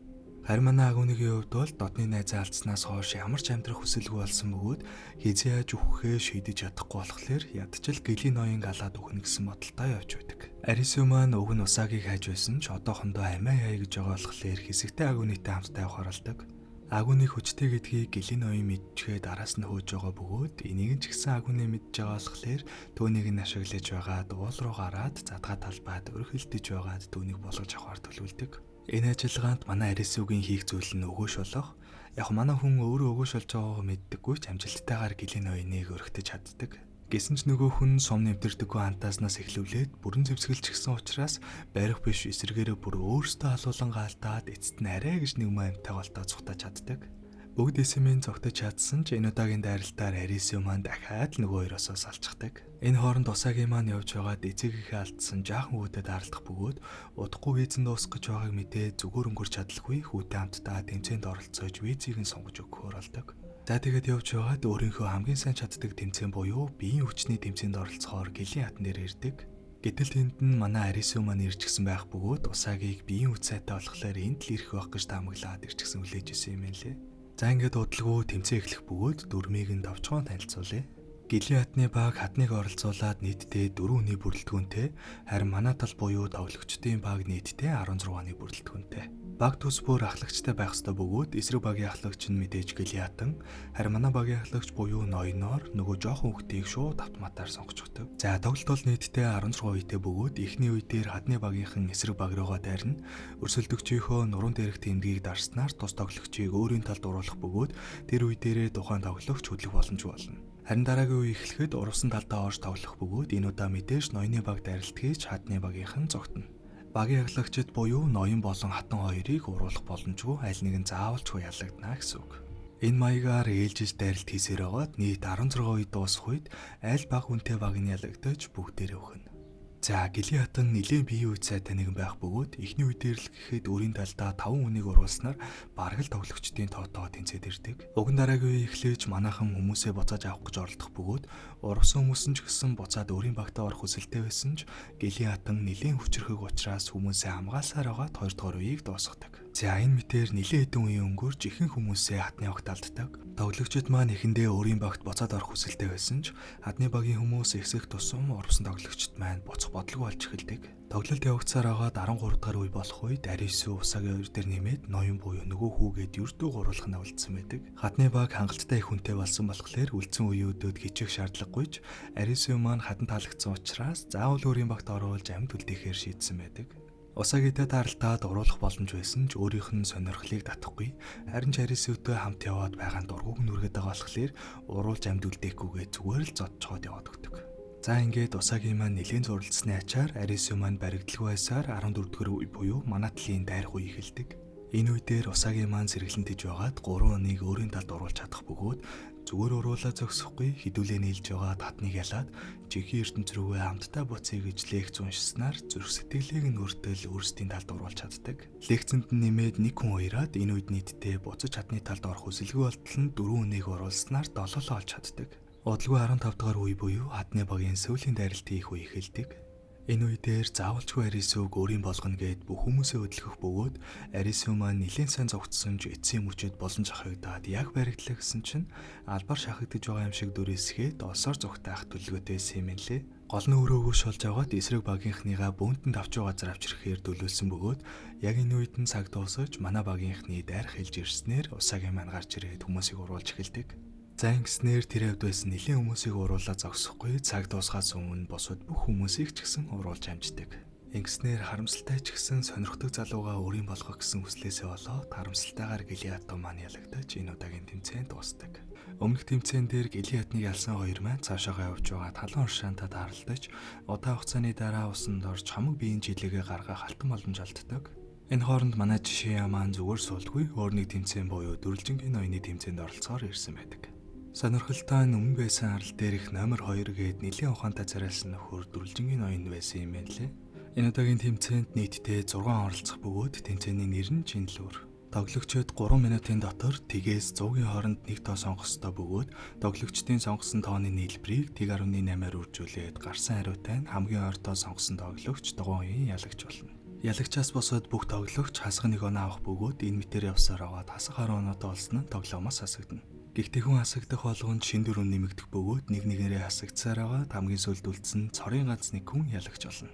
Харин манай Агунигийн хувьд бол додны найзаа алдснаас хойш ямар ч амьдрах хүсэлгүй болсон бөгөөд хизээ яаж үхэхээ шийдэж чадахгүй болохоор ядчил гэлийн ноён галаад үхнэ гэсэн бодолтой явж байдаг. Арису маань уг нь Усагийг хайж байсан ч одоохондоо амиа яа гэж байгаа болохоор хэсэгтэй Агунитай хамтдаа явах оролдог. Агуны хүчтэй гэдгийг гэлийн ноён мэдчихээ араас нь хөөж байгаа бөгөөд энийг ч гэсэн Агуны мэдж байгаа болохоор түүнийг нь ашиглаж байгаад уул руу гараад задгаа талбайд өрхөлдөж байгаад түүнийг болгож авахар төлөвлөдөг. Энэ ажиллагаанд манай Арисугийн хийх зүйл нь өгөөш болох. Яг манай хүн өөрөө өгөөш болж байгаагаа мэддэггүй ч амжилттайгаар гэлийн ноёныг өргөтөж чаддаг. Гэсэн ч нөгөө хүн сум нэвтэрдэггүй антааснаас эхлүүлээд бүрэн зэвсгэлж гисэн учраас барих биш эсрэгээрээ бүр өөртөө халуулан гаалтаад эцэст нь арай гэж нэг маамтай голтоо цухтаж чаддаг. Бүгд эсэмэн цогтож чадсан ч энэ удаагийн дайралтаар Арису маань дахиад нөгөө хоёроосоо салчихдаг. Энэ хооронд Усагийн маань явж байгаад эцэгийнхээ алдсан жаахан хүүтэд аралдах бөгөөд удахгүй визэнд дуусгах гэж байгааг мэдээ зүгээр өнгөрч чадалгүй хүүтэй хамтдаа тэмцээнд оролцож визийг нь сонгож өгөхөөр болдог. За тэгээд явж байгаад өөрийнхөө хамгийн сайн чаддаг тэмцээн буюу биеийн хүчний тэмцээнд оролцохоор гэлийн хатан дээр ирдэг. Гэтэл тэнд нь манай Арису маань ирчихсэн байх бөгөөд Усагийг биеийн хүч сайтай болохоор энд л ирэх байх гэж таамаглаад ирчихсэн хүлээж исэн юм лээ. За ингээд удалгүй тэмцээн эхлэх бөгөөд дөрмийг нь давчгаан танилцуулъя. Гэлийн хатны баг хатныг оролцуулаад нийтдээ 4 хүний бүрэлдэхүүнтэй, харин манай тал буюу тоглогчдын баг нийтдээ 16-ны бүрэлдэхүүнтэй. Баг төс бүр ахлагчтай байх ёстой бөгөөд эсрэг багийн ахлагч нь мэдээж гэлийн хатан, харин манай багийн ахлагч буюу ноёноор нөгөө жоохон хүүхдийг шууд автоматар сонгочихдог. За тоглолт бол нийтдээ 16 үетэй бөгөөд эхний үе дээр хадны багийнхан эсрэг баг руугаа дайрна. Өрсөлдөгчийнхөө нуруунд дээрх тэмдгийг дарснаар тус тоглогчийг өөрийн талд оруулах бөгөөд тэр үе дээрээ тухайн тоглогч хөдлөх боломж болно. Харин дараагийн үе эхлэхэд урвсан талдаа орж тоглох бөгөөд энэ удаа мэдээж ноёны баг дайралтгийж хадны багийнхан зогтно. Багийн ахлагчид буюу ноён болон хатан хоёрыг уруулах боломжгүй аль нэг нь заавалчгүй ялагдана гэсэн үг. Энэ маягаар ээлжиж дайралт хийсээр байгаад нийт 16 үе дуусах үед аль баг хүнтэй баг нь ялагдаж бүгдээрээ өгнө. За гэлийн хатан нэлээд биеийн үе сайтай нэгэн байх бөгөөд эхний үе дээр л гэхэд өөрийн талдаа 5 хүнийг уруулснаар бараг л тоглогчдын тоотоо тэнцээд ирдэг. Уг нь дараагийн үе эхлэж манайхан хүмүүсээ буцааж авах гэж оролдох бөгөөд урвсан хүмүүс нь ч гэсэн буцаад өөрийн багтаа орох хүсэлтэй байсан ч гэлийн хатан нэлээд хүчрхэг учраас хүмүүсээ хамгаалсаар байгаад 2 дугаар үеийг дуусгадаг. За энэ мэтээр нэлээд хэдэн үе өнгөрч ихэнх хүмүүсээ хатны огт алддаг. Тоглогчид маань эхэндээ өөрийн багт буцаад орох хүсэлтэй байсан ч хадны багийн хүмүүс ихсэх тусам урвсан тоглогчид маань буцах бодлого болж эхэлдэг. Тоглолт явагцаар агаад 13 дахь үе болох үед Арису Усагийн хоёр дээр нэмээд ноён буюу нөгөө хүүгээд ердөө гурвалах нь үлдсэн байдаг. Хадны баг хангалттай их хүнтэй болсон болохоор үлдсэн үеүүдэд хичих шаардлагагүйч Арису маань хатан таалагдсан учраас заавал өөрийн багт оруулж амьд үлдээхээр шийдсэн байдаг. Усагитай тааралтаад уруулах боломж байсан ч өөрийнх нь сонирхлыг татахгүй. Харин ч Арисутэй хамт яваад байгаа дургуг нүргээд байгаа болохоор уруулж амьд үлдээхгүйгээ зүгээр л зодчоод яваад өгдөг. За ингээд Усагийн маань нэлээд зуралдсны ачаар Арису маань баригдалгүй байсаар 14 дэх үе буюу манай талын дайрах үе эхэлдэг. Энэ үе дээр Усагийн маань сэргэлэн тиж байгаад 3 хүнийг өөрийн талд уруулж чадах бөгөөд зүгээр уруулаа зогсохгүй хідүүлээ нийлж байгаа татныг ялаад жинхэнэ ертөнц рүүгээ хамтдаа буцъя гэж лекц уншсанаар зүрх сэтгэлийг нь өртөл өөрсдийн талд оруулж чаддаг. Лекцэнд нэмээд нэг хүн уяраад энэ үед нийтдээ буцаж чадны талд орох хүсэлгүй болтол нь 4 хүнийг оруулснаар 7 олж чаддаг. Удалгүй 15 дахь үе буюу хатны багийн сүүлийн дайралт хийх үе эхэлдэг. Энэ үе дээр заавалчгүй Арисууг өөрийн болгоно гэд бүх хүмүүсээ хөдөлгөх бөгөөд Арисуу маань нэлээд сайн зогтсон ч эцсийн мөчөд боломж ахагдаад яг баригдлаа гэсэн чинь албаар шахагдж байгаа юм шиг дүрээсгээд олсоор зүгтаах төлөвлөгөөтэйсэн юм лээ. Гол нь өөрөө шолж аваад эсрэг багийнхныгаа бөөнтөнд авч газар авчирхээр төлөвлөсөн бөгөөд яг энэ үед нь цаг дуусаж манай багийнхны дайрах хэлж ирснээр усаагийн маань гарч ирээд хүмүүсийг уруулж эхэлдэг. За ингэснээр тэр хавьд байсан нэлийн хүмүүсийг уруулаад зогсохгүй цаг дуусахаас өмнө босоод бүх хүмүүсийг ч гэсэн уруулж амждаг. Ингэснээр харамсалтай ч гэсэн сонирхдаг залуугаа өөрийн болгох гэсэн хүслээсээ болоод харамсалтайгаар Гилиадтон маань ялагдаж энэ удаагийн тэмцээн дуусдаг. Өмнөх тэмцээн дээр Гилиадныг алсан хоёр маань цаашаагаа явж байгаа талан оршаантад харалтаж удаан хугацааны дараа усанд орж хамаг биеийн жилигээ гаргах алтан боломж олддог. Энэ хооронд манай жишээ маань зүгээр суулдгүй өөр нэг тэмцээн буюу дөрвөлжингийн ноёны тэмцээнд оролцохоор ирсэн байдаг. Сонирхолтой нь өмнө байсан арал дээрх номер 2 гээд нэлийн ухаантай царайлсан нөхөр дөрвөлжингийн ноён байсан юм байна лээ. Энэ удаагийн тэмцээнд нийтдээ 6 оролцох бөгөөд тэмцээний нэр нь Жинлүүр. Тоглогчид 3 минутын дотор тгээс 100-ийн хооронд нэг тоо сонгох ёстой бөгөөд тоглогчдын сонгосон тооны нийлбэрийг тэг 18-аар үржүүлээд гарсан хариутай нь хамгийн ойр тоо сонгосон тоглогч дугуйн үеийн ялагч болно. Ялагчаас босоод бүх тоглогч хасах нэг оноо авах бөгөөд энэ мэтээр явсаар аваад хасах 10 оноотой болсон нь тоглоомоос хасагдана. Гэхдээ хүн хасагдах болгонд шин дүрм нэмэгдэх бөгөөд нэг нэгээрээ хасагдсаар байгаа хамгийн сүүлд үлдсэн цорын ганц нэг хүн ялагч болно.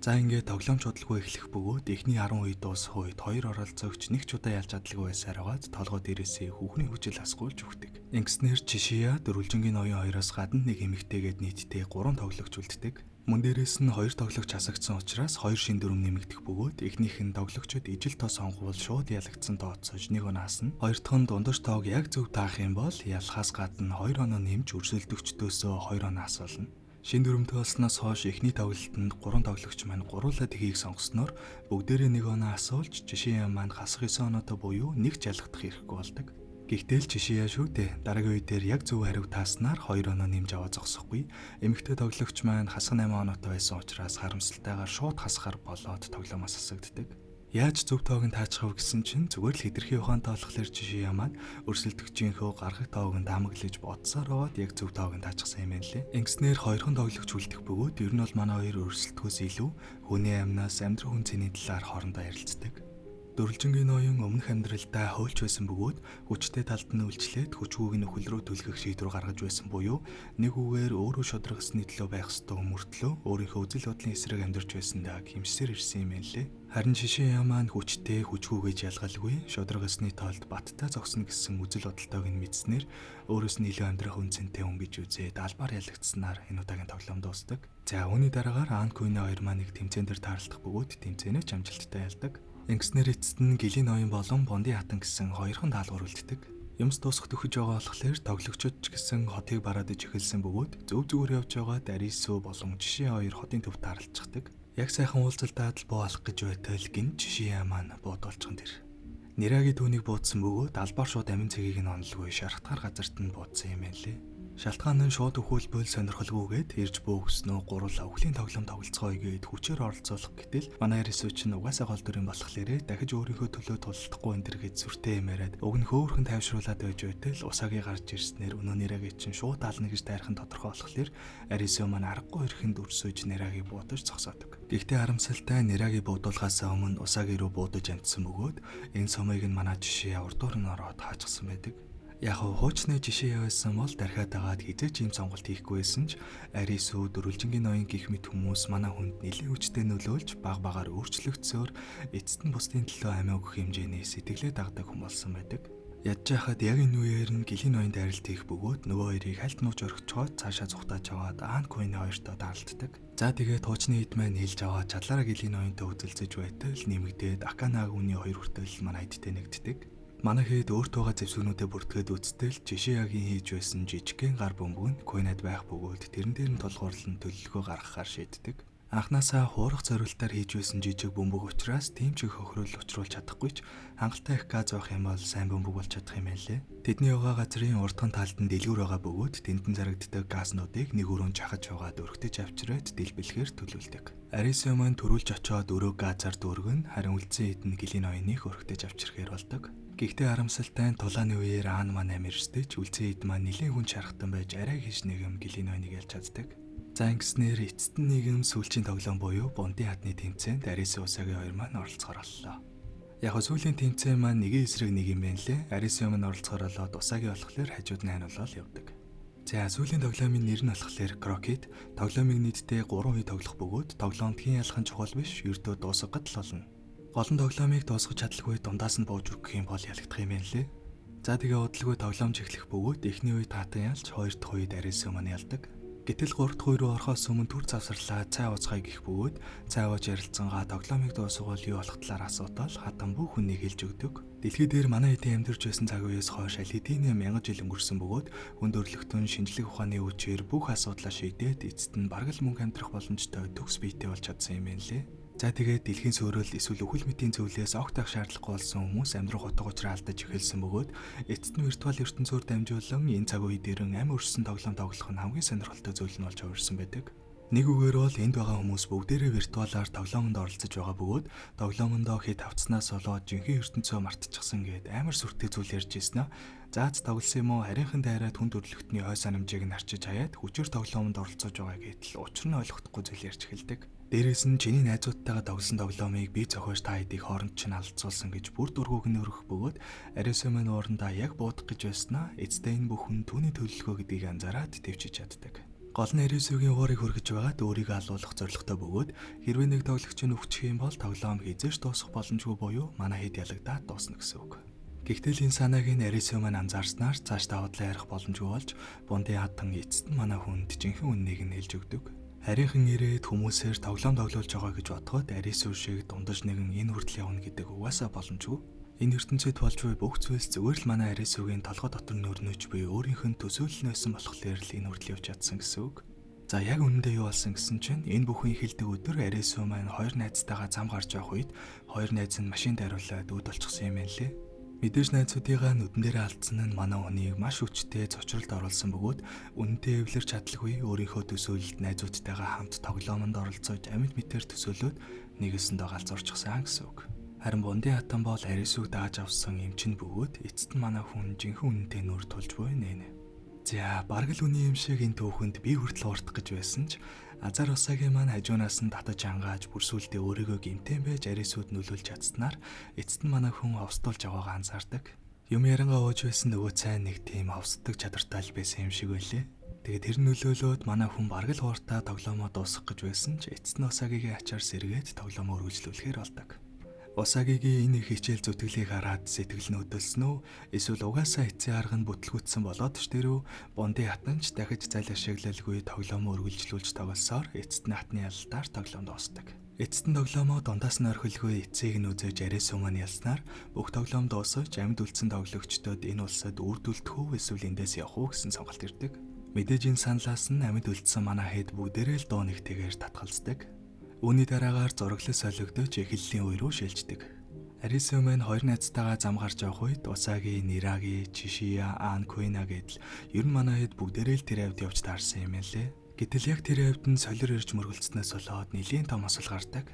За ингээд тоглоомч удалгүй эхлэх бөгөөд эхний 10 үе дуусах үед хоёр оролцогч нэг ч удаа ялж чадлагүй байсаар байгаад толгой дээрээсээ хүүхний хүчил хасгуулж өгдөг. Ингэснээр Жишия дөрвөлжингийн ноён хоёроос гадна нэг эмэгтэйгээд нийтдээ 3 тоглогч үлддэг. Мөн дээрээс нь 2 тоглогч хасагдсан учраас 2 шин дүрм нэмэгдэх бөгөөд эхнийх нь тоглогчид ижил тоо сонгуул шууд ялагдсан тооцоож нэг оноос нь хоёр дахь нь дундаж тоог яг зөв таах юм бол ялхаас гадна 2 оноо нэмж өрсөлдөгчдөөсөө 2 оноо асуулна. Шин дүрмтэй болсноос хойш эхний тоглолтод 3 тоглогч маань гуруула тхийг сонгосноор бүгдээрээ нэг оноо асуулж Жишия маань хасах 9 оноотой буюу нэг ч ялгдах хэрэггүй болдог. Гэхдээ л Жишия шүү дээ. Дараагийн үе дээр яг зөв хариу тааснаар 2 оноо нэмж аваа зогсохгүй. Эмэгтэй тоглогч маань хасах 8 оноотой байсан учраас харамсалтайгаар шууд хасахар болоод тоглоомоос хасагддаг. Яаж зөв тоог нь таачхав гэсэн чинь зүгээр л хэтэрхий ухаантай болохоор Жишия маань өрсөлдөгчийнхөө гаргах тоог нь дамаглаж бодсоор аваад яг зөв тоог нь таачсан юм байна лээ. Ингэснээр хоёрхан тоглогч үлдэх бөгөөд ер нь бол манай хоёр өрсөлдөхөөс илүү хүний амнаас амьдрах үнцний талаар хоорондоо ярилцдаг. Дөрвөлжингийн ноён өмнөх амьдралдаа хуульч байсан бөгөөд хүчтэй талд нь үйлчлээд хүчгүйг нь өхөл рүү түлхэх шийдвэр гаргаж байсан буюу нэг үгээр өөрөө шударгасны төлөө байх ёстой мөртлөө өөрийнхөө үзэл бодлын эсрэг амьдарч байсандаа гимсээр ирсэн юм байна лээ. Харин Жишия маань хүчтэй хүчгүйгээж ялгалгүй шударгасны тоолд баттай зогсно гэсэн үзэл бодолтойг нь мэдснээр өөрөөс нь илүү амьдрах үнцэнтэй хүн гэж үзээд албаар ялагдсанаар энэ удаагийн тоглоом дуусдаг. За үүний дараагаар Анкуйны хоёр маань нэг тэмцээн дээр тааралдах бөгөөд тэмцээнээ ч амжилттай ялдаг. Ингэснээр эцэст нь Гэлийн ноён болон Бондын хатан гэсэн хоёрхан даалгавар үлддэг. Юмс дуусах төхөж байгаа болохоор тоглогчид ч гэсэн хотыг бараадж эхэлсэн бөгөөд зөв зүгээр явж байгаа Арисуу болон Жишия хоёр хотын төв тааралцдаг. Яг сайхан уулзалтад л буу алах гэж байтал гинт Жишия маань буудуулчихсан тэр. Нирагийн түүнийг буудсан бөгөөд албаар шууд амин цэгийг нь онолгүй шархтгаар газарт нь буудсан юм байна лээ. Шалтгаан нь шууд өхүүлбэл сонирхолгүйгээд ирж бөөгснөө гурлаа өвлийн тоглоом тоглолцгоё гээд хүчээр оролцуулах гэтэл манай Арисуу ч угаасаа гол дүрийн болохлээрээ дахиж өөрийнхөө төлөө тулдахгүй энэ төр гэж сүртэй юмараад уг нь хөөхөн тайвшруулад байж байтал усаагийн гарч ирснээр өнөө Нирагийн чинь шууд ална гэж тайрхан тодорхой болохоор Арисуу маань аргагүй хэрхэн дүрсөж Нирагийг буудаж зогсоодог. Гэхдээ харамсалтай Нирагийг буудуулахаас өмнө усаагийн руу буудаж амтсан бөгөөд энэ сумыг нь манай Жишия урдуур нь ороод хаачсан байдаг. Яг хуучны Жишия байсан бол дахиад дагаад хизээч юм сонголт хийхгүй байсан ч Арисуу дөрвөлжингийн ноён гих мэт хүмүүс манай хүнд нэлээд хүчтэй нөлөөлж баг багаар өөрчлөгдсөөр эцэст нь бусдын төлөө амиа өгөх хэмжээний сэтгэлээ дагдаг хүн болсон байдаг. Ядж яхад яг энэ үеэр нь Гэлийн ноёнд арилт хийх бөгөөд нөгөө хоёрыг хальт нууж орхичоод цаашаа зүхтааж аваад Анкуйны хоёртоо даалддаг. За тэгээд хуучны хэд маань хэлж аваад чадлаараа Гэлийн ноёнтой үзэлцэж байтал нэмэгдээд Аканаг үний хоёр хүртэл манай хэдтэй нэгддэг. Манай хэд өөртөөгөө зэвсгнүүдэд бүртгээд үзтэл Жишиягийн хийж байсан жижигхэн гар бөмбөг нь Куйнад байх бөгөөд тэрэн дээр нь тулгуурлан төлөлгөө гаргахаар шийддэг. Анхнаасаа хуурах зориултаар хийж байсан жижиг бөмбөг учраас тийм ч их хохирол учруулж чадахгүй ч хангалттай их газ авах юм бол сайн бөмбөг болж чадах юм байлээ. Тэдний угаа газрын урдхан талд нь дэлгүүр байгаа бөгөөд тэнтэн зарагддаг газнуудыг нэг өрөөнд чахаж яваад өргөтөж авчираад дэлбэлэхээр төлөвлөдөг. Арисын өмнө төрүүлж очоод өрөө газар дүүргэн харин үлдсэн хэд нь гэлийн оёныг өргөтөж авчирхээр болдог. Гэхдээ харамсалтай нь тулааны үеэр аан маань амирчдэж үлдсэн хэд маань нэлээд хүн чарахтан байж арай хийж нэгэн гэлийн оёныг ялж чаддаг. За ингэснээр эцэст нь нийгэм сүүлчийн тоглоом буюу Бундын хадны тэмцээнд Арисын усагийн хоёр маань оролцохоор боллоо. Яг сүүлийн тэмцээн маань нэгэн эсрэг нэг юм байна лээ. Арисын өмнө оролцохоор болоод усагийн болохоор хажууд нь хануулаад явдаг. За сүүлийн тоглоомын нэр нь болохоор Крокет. Тоглоомыг нийтдээ 3 үе тоглох бөгөөд тоглоомд хэн ялахын чухал биш, ердөө дуусгахад л болно. Гол нь тоглоомыг дуусгах чадлагүй дундаас нь бууж өгөх юм бол ялагдах юм байна лээ. За тэгээ удалгүй тоглоомж эхлэх бөгөөд эхний үед таатан ялж, хоёр дахь үед Арисын өмнө ялдаг. Гэтэл 3 дахь үе рүү орохоос өмнө түр завсарлаа цай ууцгай гих бөгөөд цай ууж ярилцсангаа тоглоомыг дуусгавал юу болох талаар асуудал хатан бүх хүнийг хэлж өгдөг. Дэлхий дээр манай хэдийн амьдарч байсан цаг үеэс хойш аль хэдийн 1000 жил өнгөрсөн бөгөөд хүн төрөлхтөн шинжлэх ухааны хүчээр бүх асуудлаа шийдээд эцэст нь бараг л мөнгө амьдрах боломжтой төгс биетэй болж чадсан юм байна лээ. За тэгээд дэлхийн сөөрөл эсвэл үхэл мэтийн зөвлөөс огт авах шаардлагагүй болсон хүмүүс амьдрах утга учраа алдаж эхэлсэн бөгөөд эцэст нь виртуал ертөнцөөр дамжуулан энэ цаг үе дээр амь өрсөн тоглоом тоглох нь хамгийн сонирхолтой зүйл нь болж хувирсан байдаг. Нэг үгээр бол энд байгаа хүмүүс бүгдээрээ виртуалаар тоглоомонд оролцож байгаа бөгөөд тоглоомондоо хэд авцснаас болоод жинхэнэ ертөнцөө мартчихсан гэд амар сүртэй зүйл ярьж ирсэн аа. Заац тоглосон юм уу? Харийнхан дайраад хүн төрөлхтний ой санамжийг нь харчиж хаяад хүчээр тоглоомонд оролцож байгаа гэдэл учир нь ойлгохдохгүй зүйл ярьж эхэлдэг. Дээрээс нь чиний найзуудтайгаа тоглосон тоглоомыг би зохиож та хэдийг хооронд чинь алдцуулсан гэж бүр дургууг нь өргөх бөгөөд Арисын өмнө уурандаа яг буудах гэж байснаа эцдээ энэ бүхэн түүний төлөвлөгөө гэдгийг анзаараад төвчиж чаддаг. Гол нь Арисүгийн уурыг хөргөж байгаад өөрийгөө алуулах зорилготой бөгөөд хэрвээ нэг тоглогч нь өвчих юм бол тоглоом хизээш дуусах боломжгүй буюу манай хэд ялагдаад дуусна гэсэн үг. Гэхдээ энэ санааг нь Арисын өмнө анзаарснаар цааш даваадлаа ярих боломжгүй болж Бундын хатан эцэст нь манай хүнд жинхэнэ үннийг нь хэлж өгдөг. Харийнхан ирээд хүмүүсээр тоглоом тоглуулж байгаа гэж бодоход Арис шиг дундаж нэгэн энэ хүртэл явна гэдэг угаасаа боломжгүй. Энэ ертөнцид болж буй бүх зүйлс зүгээр л манай Арисүгийн толгой дотор нөрнөж буй өөрийнх нь төсөөлнөөсөн болохоор л энэ хүртэл явж чадсан гэсэн үг. За яг үнэндээ юу болсон гэсэн чинь энэ бүхэн эхэлдэг өдөр Арисү маань хоёр найзтайгаа зам гарч явах үед хоёр найз нь машинд хариулаад үүд болчихсон юм байна лээ. Мэдээж найзуудыгаа нүдэн дээр алдсан нь манай хүнийг маш хүчтэй цочролд оруулсан бөгөөд үнэнтэй эвлэр чадлагүй өөрийнхөө төсөөлөлд найзуудтайгаа хамт тоглоомонд оролцож амьд мэтэр төсөөлөөд нэгэсэндээ галзуурчихсан гэсэн үг. Харин Бундын хатан бол Арисүг дааж авсан эмчин бөгөөд эцэст нь манай хүн жинхэнэ үнэнтэй нүр тулж буй нэ. За бараг л үний юм шиг энэ түүхэнд би хүртэл уурдах гэж байсан ч Азар усагийн маань хажуунаас нь татаж ангааж бүрсүүлдэ өөрийгөө гимтэн байж Арисүд нөлөөлж чадснаар эцэст нь манай хүн ховстуулж байгаагаа анзаардаг. Юм ярангаа ууж байсан нөгөө цайн нэг тийм ховсдог чадвартай л байсан юм шиг байлээ. Тэгээд тэр нөлөөлөөд манай хүн бараг л хууртаа тоглоомоо дуусгах гэж байсан ч эцэст нь усагигийн ачаар сэргээд тоглоомоо үргэлжлүүлэхээр болдог. Усагигийн энэ их хичээл зүтгэлийг хараад сэтгэл нь хөдөлсөн үү? Эсвэл угаасаа эцсийн арга нь бүтлгүйтсэн болоод ч тэрөө Бундын хатанч дахиж зайлаа шиглэлгүй тоглоомоо үргэлжлүүлж тоглосоор эцэст нь хатны ялалтаар тоглоом дуусдаг. Эцэст нь тоглоомоо дундаас нь орхилгүй эцсийг нь үзэж Арис өмнө ялснаар бүх тоглоом дуусаж амьд үлдсэн тоглогчдод энэ улсад үрдүүлдэх үү эсвэл эндээс явах уу гэсэн сонголт ирдэг. Мэдээж энэ саналаас нь амьд үлдсэн манай хэд бүгдээрээ л дуу нэгтэйгээр татгалздаг. Үүний дараагаар зураглал солигдож эхлэлийн үе рүү шилждэг. Арисын өмнө хоёр найзтайгаа зам гарч явах үед Усаги, Нираги, Чишия, Аан, Куина гэдэл ер нь манай хэд бүгдээрээ л тэр авд явж таарсан юм лээ. Гэтэл яг тэр авд нь солир ирж мөргөлдснөөс болоод нэлийн том осол гардаг.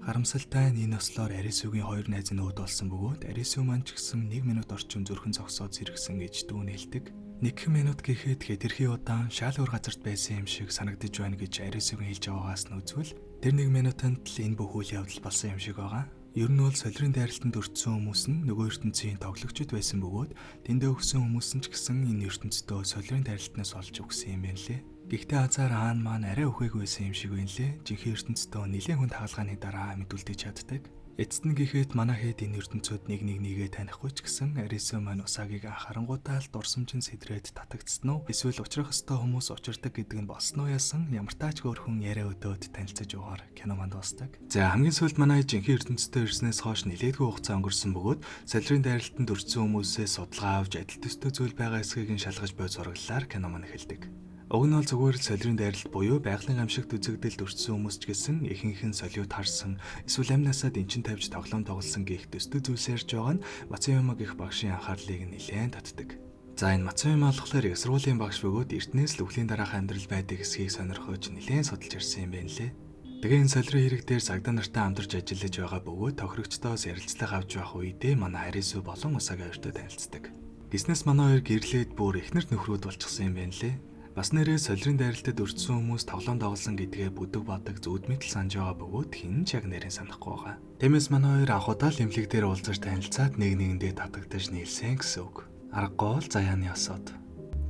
Харамсалтай нь энэ ослоор Арисүгийн хоёр найз нь өөд болсон бөгөөд Арисү маань ч гэсэн 1 минут орчим зүрхэн зогсоод зэрэгсэн гэж дүүн хэлдэг. 1 минут гэхэд хэтэрхий удаан шаал уур газарт байсан юм шиг санагдаж байна гэж Арисүгийн хэлж байгаагаас нь үзвэл тэр 1 минутанд л энэ бүх үйл явдал болсон юм шиг байгаа. Ер нь бол солирын дайралтанд өртсөн хүмүүс нь нөгөө ертөнцийн тоглогчд байсан бөгөөд тэндээ өгсөн хүмүүс нь ч гэсэн энэ ертөнцийн солирын дайралтнаас олж өгсөн юм байна лээ. Гэхдээ Азар Аан маань арай өхөөг байсан юм шиг байна лээ. Жинхэнэ ертөнцийн нэлээд хүн хаалгааны дараа мэдүүлдэж чаддаг. Эцэст нь гэхэд манай хэд энэ ертөнцид нэгээ танихгүй ч гэсэн Арисын маань Усагиг анхаарангуудаа л дурсамжин сэдрээд татагдсан уу? Эсвэл учрах ёстой хүмүүс учирдаг гэдэг нь болсон уу яасан? Ямар тач хөөрхөн яриа өдөөд танилцаж яваар кино манд дуустдаг. За хамгийн сүүлд манай жинхэнэ ертөнцид ирснээс хойш нэлээдгүй хугацаа өнгөрсөн бөгөөд солирын дайралтанд өртсөн хүмүүсээс судалгаа авч адил төстэй зүйл байгаа эсхийг нь шалгаж буй зураглалаар кино манд эхэлдэг. Уг нь бол зүгээр л солирын дайралт буюу байгалийн гамшигт үзэгдэлд өртсөн хүмүүс ч гэсэн ихэнх нь солиод харсан эсвэл амнасаа дэнчин тавьж тоглоом тоглосон гэх төстэй зүйлс ярьж байгаа нь Мацуяма гэх багшийн анхаарлыг нэлээд татдаг. За энэ Мацуяма болохоор их сургуулийн багш бөгөөд эртнээс л өвлийн дараах амьдрал байдаг эсхийг сонирхож нэлээд судалж ирсэн юм байна лээ. Тэгээ энэ солирын хэрэг дээр цагдаа нартай хамтарч ажиллаж байгаа бөгөөд тохирогчдоос ярилцлага авч байх үедээ манай Арису болон Усаги хоёртой танилцдаг. Гиснээс манай хоёр гэрлээд бүр эхнэр нөхрүүд болчихсон юм байна лээ. Бас нэрээ солирын дайралтад өртсөн хүмүүс тоглоом тоглосон гэдгээ бүдэг бодог зүуд мэдл санаж байгаа бөгөөд хин ч яг нэрээ санахгүй байгаа. Тиймээс манай хоёр анх удаа л имлэг дээр уулзаж танилцаад нэг нэгэндээ татагдаж нийлсэн гэсэн үг. Аргагүй л заяаны осоод.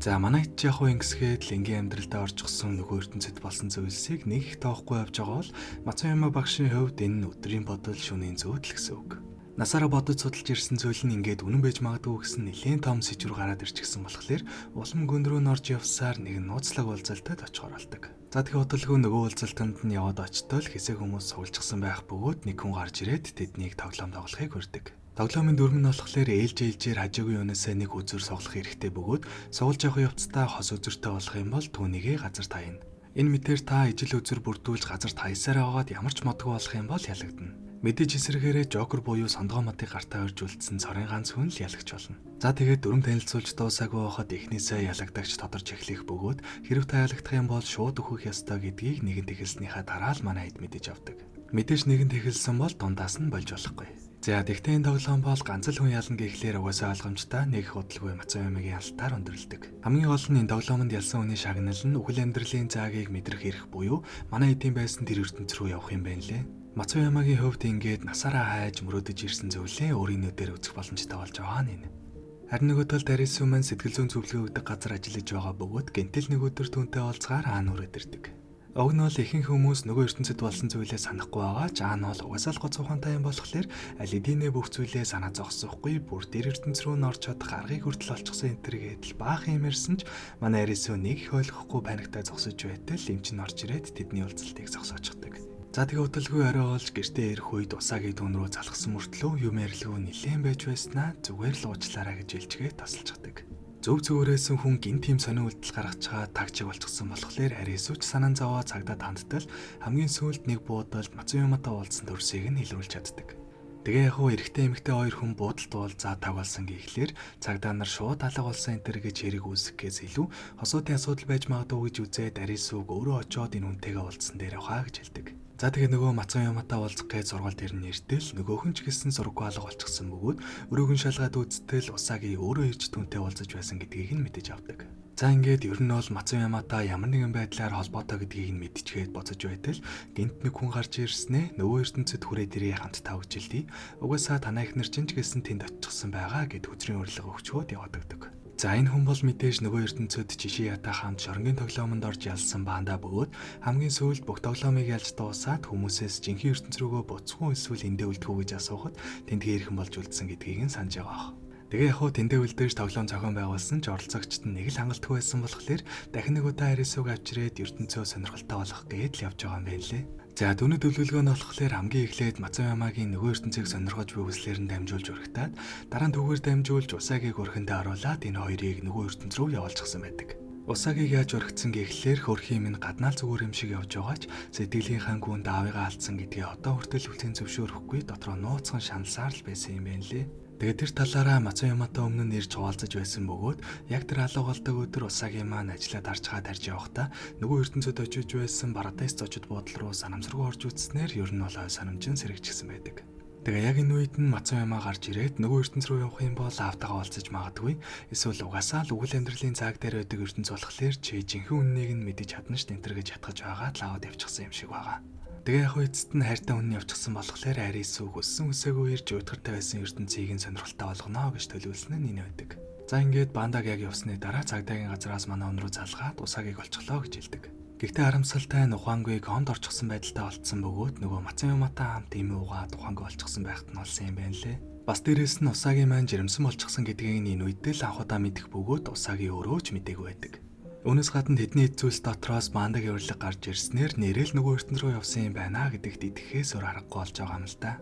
За манайд ч яг ингэсгээд л энгийн амьдралдаа орчихсон нөгөө ертөнцид болсон зүйлсийг нэг их тоохгүй явж байгаа бол Мацуяма багшийн хувьд энэ нь өдрийн бодол шөнийн зөөдл гэсэн үг. Насаараа бодож судалж ирсэн зүйл нь ингээд үнэн байж магадгүй гэсэн нэлээд том сэжвэр гараад ирчихсэн болохоор улам гүн рүү норж явсаар нэг нууцлаг уулзалтад очихоор болдог. За тэгэхээр удалгүй нөгөө уулзалтанд нь яваад очтол хэсэг хүмүүс суулжчихсан байх бөгөөд нэг хүн гарч ирээд тэднийг тоглоом тоглохыг хүрдэг. Тоглоомын дүрм нь болохоор ээлжээр хажуугийн юунасаа нэг үзүр соглох хэрэгтэй бөгөөд суулж явах явцдаа хос үзүртэй болох юм бол түүнийгээ газар таяна. Энэ мэтэр та ижил үзүр бүрдүүлж газар таясаар байгаад ямар ч модгүй болох юм бол ялагдана. Мэдээж эсрэгээрээ Жокер буюу сондгоо матыг гартаа орж үлдсэн цорын ганц хүн л ялагч болно. За тэгээд дүрм танилцуулж дуусаагүй байхад эхнээсээ ялагдагч тодорч эхлэх бөгөөд хэрв та ялагдах юм бол шууд өөхөх ёстой гэдгийг нэгэн тэгэлснийхаа дараа л манай хэд мэдэж авдаг. Мэдээж нэгэн тэгэлсэн бол дундаас нь болж болохгүй. За тэгтээ энэ тоглоом бол ганц л хүн ялна гэхлээр угаасаа ойлгомжтой нэг их удалгүй Мацуямагийн алтаар өндөрлөдөг. Хамгийн гол нь энэ тоглоомонд ялсан хүний шагнал нь үхэл амьдралын заагийг мэдрэх эрх буюу манай эдийн байсан тэр ертөнц рүү явах юм байна лээ. Мацуямагийн хувьд ингээд насаараа хайж мөрөөдөж ирсэн зүйлээ өөрийн нүдээр үзэх боломжтой болж байгаа нь энэ. Харин нөгөө талд Арису маань сэтгэл зүйн зөвлөгөө өгдөг газар ажиллаж байгаа бөгөөд гэнтэл нэг өдөр түүнтэй уулзгаар хаана өрөөд ирдэг. Уг нь бол ихэнх хүмүүс нөгөө ертөнцид болсон зүйлээ санахгүй байгаа ч аа нь бол угаасаа л гоц ухаантай юм болохоор аль эдийнэ бүх зүйлээ санаа зогсоохгүй бүр дээр ертөнц рүү норч чадах аргыг хүртэл олчихсан энэ төргээд л баах юм ярьсан ч манай Арису нэг их ойлгохгүй паниктай зогсож байтал эмчин орж ирээд тэдний уулзалтыг зогсоочдөг. За тэгээ удалгүй орой олж гэртээ ирэх үед Усаги түүн рүү залхсан мөртлөө юм ярилгүй нэлээд байж байснаа зүгээр л уучлаарай гэж илчгээ тасалчихдаг. Зөв зөвөрөөсөн хүн гин тийм сонин үйлдэл гаргаж байгаа тагчиг болчихсон болохоор Арисуч санаан зовоо цагдаад хандтал хамгийн сүүлд нэг буудалд Мацуяматай уулзсан төрсийг нь илрүүлж чаддаг. Тэгээ яг хуу эрэгтэй эмэгтэй хоёр хүн буудалд уулзаа таг болсон гэхлээр цагдаа нар шууд алга болсон энэ төр гэж хэрэг үүсгэхээс илүү хосуудын асуудал байж магадгүй гэж үзээд Арисуг өөрөө очиод энэ хүнтэйгээ уулзсан дээр явахаа гэж хэлдэг. За тэгээ нөгөө Мацуяматай уулзах гэж зургал дээр нь иртэл нөгөөх нь ч гэсэн зурггүй алга болчихсон бөгөөд өрөөгн шалгаад үзтэл Усаги өөрөө ирж түүнтэй уулзаж байсан гэдгийг нь мэдэж авдаг. За ингээд ер нь бол Мацуяматай ямар нэгэн байдлаар холбоотой гэдгийг нь мэдчихээд боцож байтал гинт нэг хүн гарч ирснээ нөгөө ертөнцид хүрээд ирээ хамтдаа үжилдий. Угаасаа танаа ихнэр чинь ч гэсэн тэнд оччихсан байгаа гэд хүчрийн урилга өгчөөд яваадагдаг. За энэ хүн бол мэдээж нөгөө ертөнцид жишээ ятаа хамт шоронгийн тоглоомонд орж ялсан баандаа бөгөөд хамгийн сүүлд бүх тоглоомыг ялж дуусаад хүмүүсээс жинхэнэ ертөнц рүүгөө буцгүй эсвэл эндээ үлдэх үү гэж асуухад тэнд хэрхэн болж үлдсэн гэдгийг нь санаж байгаа. Тэгээ яг хуу тэндээ үлдээж тоглоом зохион байгуулсан ч оролцогчд нь нэг л хангалтгүй байсан болохоор дахин нэг удаа Арисуг авчирээд ертөнцөө сонирхолтой болгох гээд л явж байгаа юм байна лээ. За түүний төлөвлөгөө нь болохоор хамгийн эхлээд Мацуямагийн нөгөө ертөнцийг сонирхож буй хүслээр нь дамжуулж өргөтаад дараа нь түүгээр дамжуулж Усагиг өрхөндөө оруулаад энэ хоёрыг нөгөө ертөнц рүү явуулчихсан байдаг. Усагиг яаж өргөцсөн гэхлээр хөрхийн минь гаднаал зүгээр юм шиг явж байгаач сэтгэлийнхаа гүнд аавыгаа алдсан гэдгээ одоо хүртэл үлцэн зөвшөөрөхгүй дотроо нууцхан шаналсаар л байсан юм байна лээ. Тэгээд тэр талаараа Мацуяматай өмнө нь ирж хуваалцаж байсан бөгөөд яг тэр алга болдог өдөр Усаги маань ажиллаад арчгаа тарж явахдаа нөгөө ертөнцөд очиж байсан Баратайс зочид буудлын руу санамсаргүй орж үтснээр ер нь бол санамжин сэрэгчсэн байдаг. Тэгээ яг энэ үед нь Мацуяма гарч ирээд нөгөө ертөнц рүү явах юм бол аавтайгаа уулзаж магадгүй эсвэл угаасаа л үгэл амьдралын цаг дээр байдаг ертөнц болохоор чи жинхэнэ үннийг нь мэдэж чадна ш тентэр гэж ятгаж байгаа л аваад явчихсан юм шиг байгаа. Тэгээ яг эцэст нь хайртай хүн явчихсан болохоор Арису өссөн үсээгүй ирж уйтгартай байсан ертөнцийг нь сонирхолтой болгоно гэж төлөвлөсөн нь энэ байдаг. За ингээд бандаг яг явсны дараа цагдаагийн газраас манай өн рүү залгаад Усагиг олчихлоо гэж хэлдэг. Гэхдээ харамсалтай нь Ухаангүйг хонд орчихсон байдалтай болцсон бөгөөд нөгөө Мацуяматай хамт ийм уугаад Ухаангүй олчихсан байхад нь болсон юм байна лээ. Бас дээрэс нь Усаги маань жирэмсэн болчихсон гэдгийг энэ үедээ л анх удаа мэдэх бөгөөд Усаги өөрөө ч мэдээгүй байдаг. Үүнээс гадна тэдний эцүүс дотроос бандаг яварлаг гарч ирснээр нэрэл нөгөө ертөнц рүү явсан юм байна гэдэгт итгэхээс өөр аргагүй болж байгаа юм л да.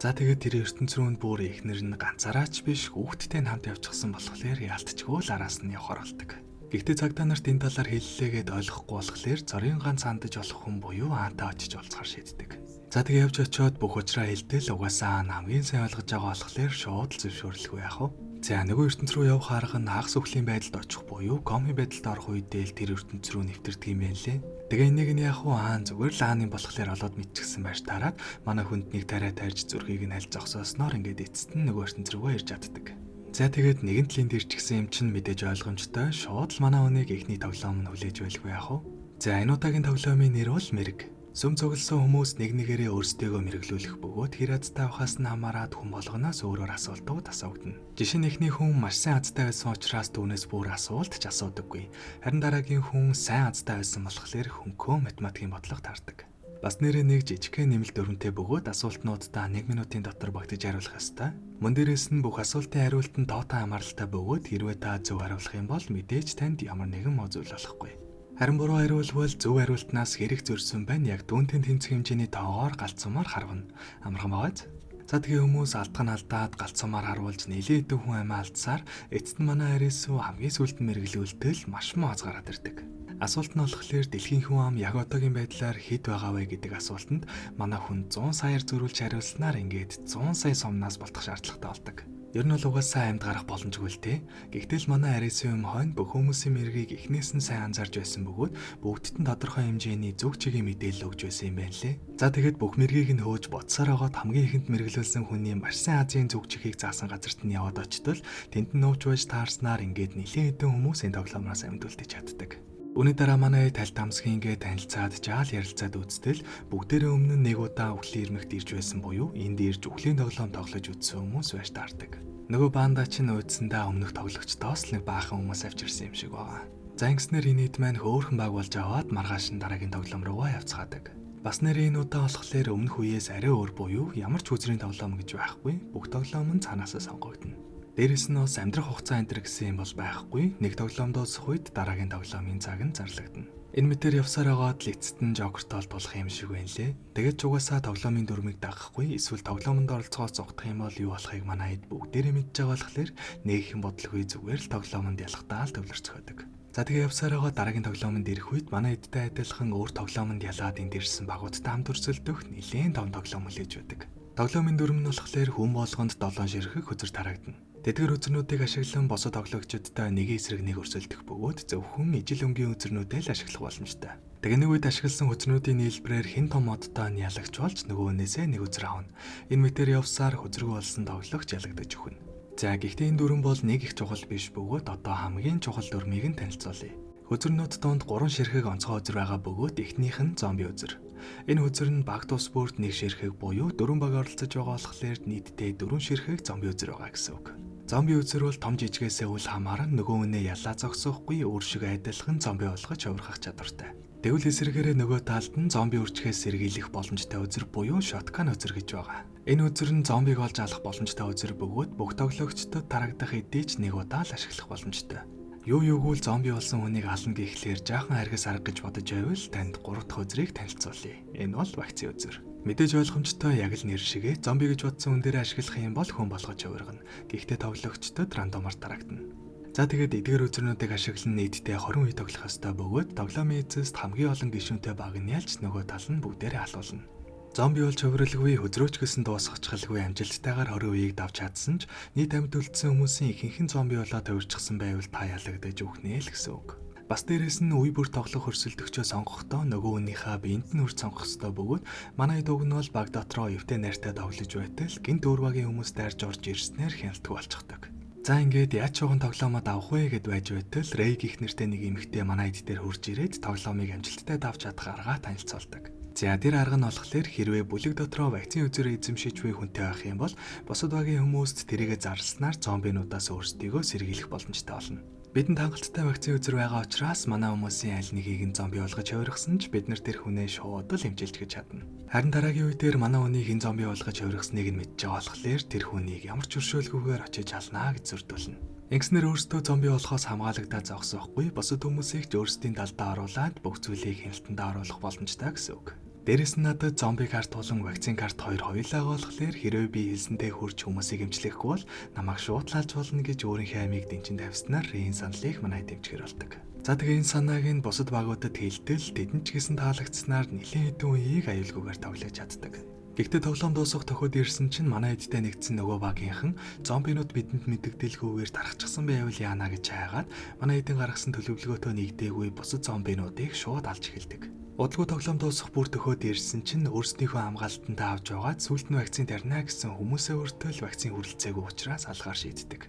За тэгээд тэр ертөнц рүү бүр ихнэр нь ганцаараач биш хүүхдтэй хамт явчихсан болохоор яалтчгүй л араас нь явах оролдог. Гэхдээ цагдаа нарт энэ талаар хэллээгээд ойлгохгүй болохоор зорын ганц хандаж болох хүн буюу Аантай очиж уулзахаар шийддэг. За тэгээ явж очиод бүх учраа хэлтэл угаасаа Аан хамгийн сайн ойлгож байгаа болохоор шууд л зөвшөөрлгүй яах вэ? За нөгөө ертөнц рүү явах арга нь хагас өхлийн байдалд очих буюу коми байдалд орох үедээ л тэр ертөнц рүү нэвтэрдэг юм байна лээ. Тэгээ энийг нь яах вэ? Аан зүгээр л Ааны болохоор олоод мэдчихсэн байж таараад манай хүнд нэг тариа тарьж зүрхийг нь аль зогсоосноор ингээд эцэст нь нөгөө ертөнц рүүгээ ирж чаддаг. За тэгээд нэгэн талын дээр ч гэсэн юм чинь мэдээж ойлгомжтой шууд л манай хүнийг эхний тоглоом нь хүлээж байлгүй яах вэ? За энэ удаагийн тоглоомын нэр бол мэрэг. Сүм цугласан хүмүүс нэг нэгээрээ өөрсдийгөө мэрэглүүлэх бөгөөд хэр азтай байхаас нь хамаарат хүн болгоноос өөрөөр асуултууд асуугдана. Жишээ нь эхний хүн маш сайн азтай байсан учраас түүнээс бүр асуулт ч асуудаггүй. Харин дараагийн хүн сайн азтай байсан болохоор хөнхөө математикийн бодлого таардаг. Бас нэрээ нэг жижигхэн нэмэлт өрнөтэй бөгөөд асуултнуудаа 1 минутын дотор багтаж хариулах ёстой. Мөн дээрээс нь бүх асуултын хариулт нь тоотой хамааралтай бөгөөд хэрвээ та зөв хариулах юм бол мэдээж танд ямар нэгэн муу зүйл болохгүй. Харин буруу хариулвал зөв хариултнаас хэрэг зөрсөн байна яг дүүнтэн тэнцэх хэмжээний тоогоор галцсамаар харвна. Амархан байгааз. За тэгээ хүмүүс алдах нь алдаад галцсамаар харуулж нэлээд хэдэн хүн амиа алдсаар эцэст нь манай Арису хамгийн сүлд мэргэлүүлтэл маш муу аз гараад ирдэг. Асуулт нь болохоор дэлхийн хүн ам яг одоогийн байдлаар хэд байгаа вэ гэдэг асуултанд манай хүн 100 саяар зөрүүлж хариулснаар ингээд 100 сая сумнаас болтох шаардлагатай болдог. Ер нь бол угаасаа амьд гарах боломжгүй л те. Гэхдээ л манай Арисиум хойно бүх хүмүүсийн мэргийг эхнээс нь сайн анзаарч байсан бөгөөд бүгдд нь тодорхой хэмжээний зөв чигийн мэдээлэл өгж байсан юм байна лээ. За тэгээд бүх мэргийг нь хөөж бодсоор байгаад хамгийн ихэнд мэргэлүүлсэн хүний маш сайн Азийн зөв чигийг заасан газарт нь яваад очтол тэнд нь нууж байж таарснаар ингээд нэлээд хэдэн хүмүүс энэ тоглоомоос амьд үлдэж чаддаг. Үүний дараа манай талт амсгийнгээ танилцаад жаал ярилцаад үзтэл бүгдээрээ өмнө нь нэг удаа өвлийн ирмэгт ирж байсан буюу энд ирж өвлийн тоглоом тоглож үзсэн хүмүүс байж таардаг. Нөгөө банда чинь уудсандаа өмнөх тоглогчдоос л нэг баахан хүмүүс авчирсан юм шиг байгаа. За ингэснээр энэ хэд маань хөөрхөн баг болж аваад маргааш нь дараагийн тоглоом руугаа явцгаадаг. Бас нэр энэ удаа болохоор өмнөх үеэс арай өөр буюу ямар ч үзрийн тоглоом гэж байхгүй. Бүх тоглоом нь цаанаасаа сонгогдно. Дээрээс нь бас амьдрах хугацаа энэ гэсэн юм бол байхгүй. Нэг тоглоом дуусах үед дараагийн тоглоомын цаг нь зарлагдана. Энэ мэтэр явсаар байгаад л эцэст нь жокертол тулах юм шиг байна лээ. Тэгээд ч угаасаа тоглоомын дүрмийг дагахгүй эсвэл тоглоомонд оролцохоос зогдох юм бол юу болохыг манай хэд бүгдээрээ мэдж байгаа болохоор нэг их бодлогүй зүгээр л тоглоомонд ялахтаа л төвлөрцгөөдөг. За тэгээ явсаар байгаа дараагийн тоглоомонд ирэх үед манай эдтэй адилхан өөр тоглоомонд ялаад энд ирсэн багуудтай хамт өрсөлдөх нэлээд том тоглоом хүлээж байдаг. Тоглоомын дүрм нь болохоор хүн болгонд 7 ширхэг хөзөр тараагдана. Тэдгээр үзэрнүүдийг ашиглан босод тоглогчдод нэгэн эсрэг нэг өрсөлдөх бөгөөд зөвхөн ижил өнгийн үзэрнүүдээ л ашиглах боломжтой. Тэгээ нэг үед ашигласан хөзрнүүдийн нийлбэрээр хэн том модтой нь ялагч болж нөгөөнөөсөө нэг үзэр авна. Энэ мэтэр явсаар хөзрөг болсон тоглогч ялагдаж өгнө. За гэхдээ энэ дүрм бол нэг их чухал биш бөгөөд одоо хамгийн чухал дүрмийг нь танилцуулъя. Хөзрнүүд донд 3 ширхэг онцгой үзэр байгаа бөгөөд эхнийх нь зомби үзэр. Энэ үзэр нь баг тус бүрт 1 ширхэг буюу 4 баг оролцож байгаа болохоор нийтдээ 4 ширхэг зомби үзэр байгаа гэсэн үг. Зомби үзэр бол том жижигээс үл хамааран нөгөө үнэ ялаа зогсоохгүй өөр шиг айдалхан зомби болгож хувирах чадвартай. Тэгвэл эсрэгээрээ нөгөө талд нь зомби үржихээс сэргийлэх боломжтой үзэр буюу шотган үзэр гэж байгаа. Энэ үзэр нь зомбиг олж алах боломжтой үзэр бөгөөд бүх тоглогчдод тарагдах хэдий ч нэг удаа л ашиглах боломжтой. Юу юугүй зомби болсон хүнийг ална гэхлээр жаахан аргас арга гэж бодож байвал танд 3 дахь үзрийг танилцуулъя. Энэ бол вакцины үзэр. Мэдээж ойлгомжтой яг л нэр шигээ зомби гэж бодсон хүн дээр ашиглах юм бол хүн болгож хувиргана. Гэхдээ тоглогчдод рандомаар дарагдана. За тэгээд эдгээр үзэрнүүдийг ашиглан нийтдээ 20 үе тоглох ёстой бөгөөд тоглоомын эцэст хамгийн олон гишүүнтэй баг нь ялж нөгөө тал нь бүгдээрээ алуулна. Зомби бол хувирлгүй хөзрөөч гэсэн дуусгахчлгүй амжилттайгаар 20 үеийг давж чадсан ч нийт амьд үлдсэн хүмүүсийн ихэнх нь зомби болоод хувирчихсан байвал та ялагдаж өгнэ л гэсэн үг. Бас дээрэс нь үе бүр тоглох өрсөлдөгчөө сонгохдоо нөгөө хүнийхээ биед нь үр сонгох ёстой бөгөөд манай дууг нь бол баг дотроо эвтэй найртай тоглож байтал гинт өөрвагийн хүмүүс дайрж орж ирснээр хяналтгүй болчихдог. За ингээд яаж чууган тоглоомод авах вэ гэд байж байтал Рэй гих нэртэй нэг эмэгтэй манай эд дээр хурж ирээд тоглоомыг амжилттай давж чадах аргаа танилцуулдаг. За тэр арга нь болохоор хэрвээ бүлэг дотроо вакцины үзэрээ эзэмшиж буй хүнтэй байх юм бол бусад багийн хүмүүст тэрийгэ зарласнаар зомбинуудаас өөрсдийгөө сэргийлэх боломжтой болно. Бидэнд хангалттай вакцины үзэр байгаа учраас манай хүмүүсийн аль нэгийг нь зомби болгож хувиргасан ч бид нар тэр хүнээ шууд л эмчилж гэж чадна. Харин дараагийн үе дээр манай хүнийг хэн зомби болгож хувиргасныг нь мэдж байгаа болохоор тэр хүнийг ямар ч өршөөлгүйгээр очиж халнаа гэж зөрдүүлнэ. Ингэснээр өөрсдөө зомби болохоос хамгаалагдаад зогсоохгүй бусад хүмүүсийг ч өөрсдийн талдаа оруулаад бүх зүйлийг хяналтандаа оруулах боломжтой гэсэн үг. Дээрэс нь надад зомби карт болон вакцин карт хоёр хоёулаа болохоор хэрвээ би хэлсэнтэй хурж хүмүүсийг эмчлэхгүй бол намайг шуутлаалж болно гэж өөрийнхөө амийг дэнчин тавьснаар энэ саналыг манайд дэмжгэр болдог. За тэгээ энэ санааг нь бусад багуудад хэлтэл тэдэнд ч гэсэн таалагдсанаар нэлээд хэдэн үеийг аюулгүйгээр тоглож чаддаг. Гэхдээ тоглоом дуусах тохиод ирсэн чинь манай эдтэй нэгдсэн нөгөө багийнхан зомбинууд бидэнд мэддэгдэлгүйгээр тархачихсан байвал яана гэж хайгаад манай эдийн гаргасан төлөвлөгөөтөө нэгдээгүй бусад зомбинуудыг шууд алж эхэлдэг. Удалгүй тоглоом дуусах бүр төхөөд ирсэн чинь өөрсдийнхөө хамгаалтанд авч байгаад сүлд нь вакцин тарина гэсэн хүмүүсээ өртөл вакцин хүрэлцээгүй учраас алгаар шийддэг.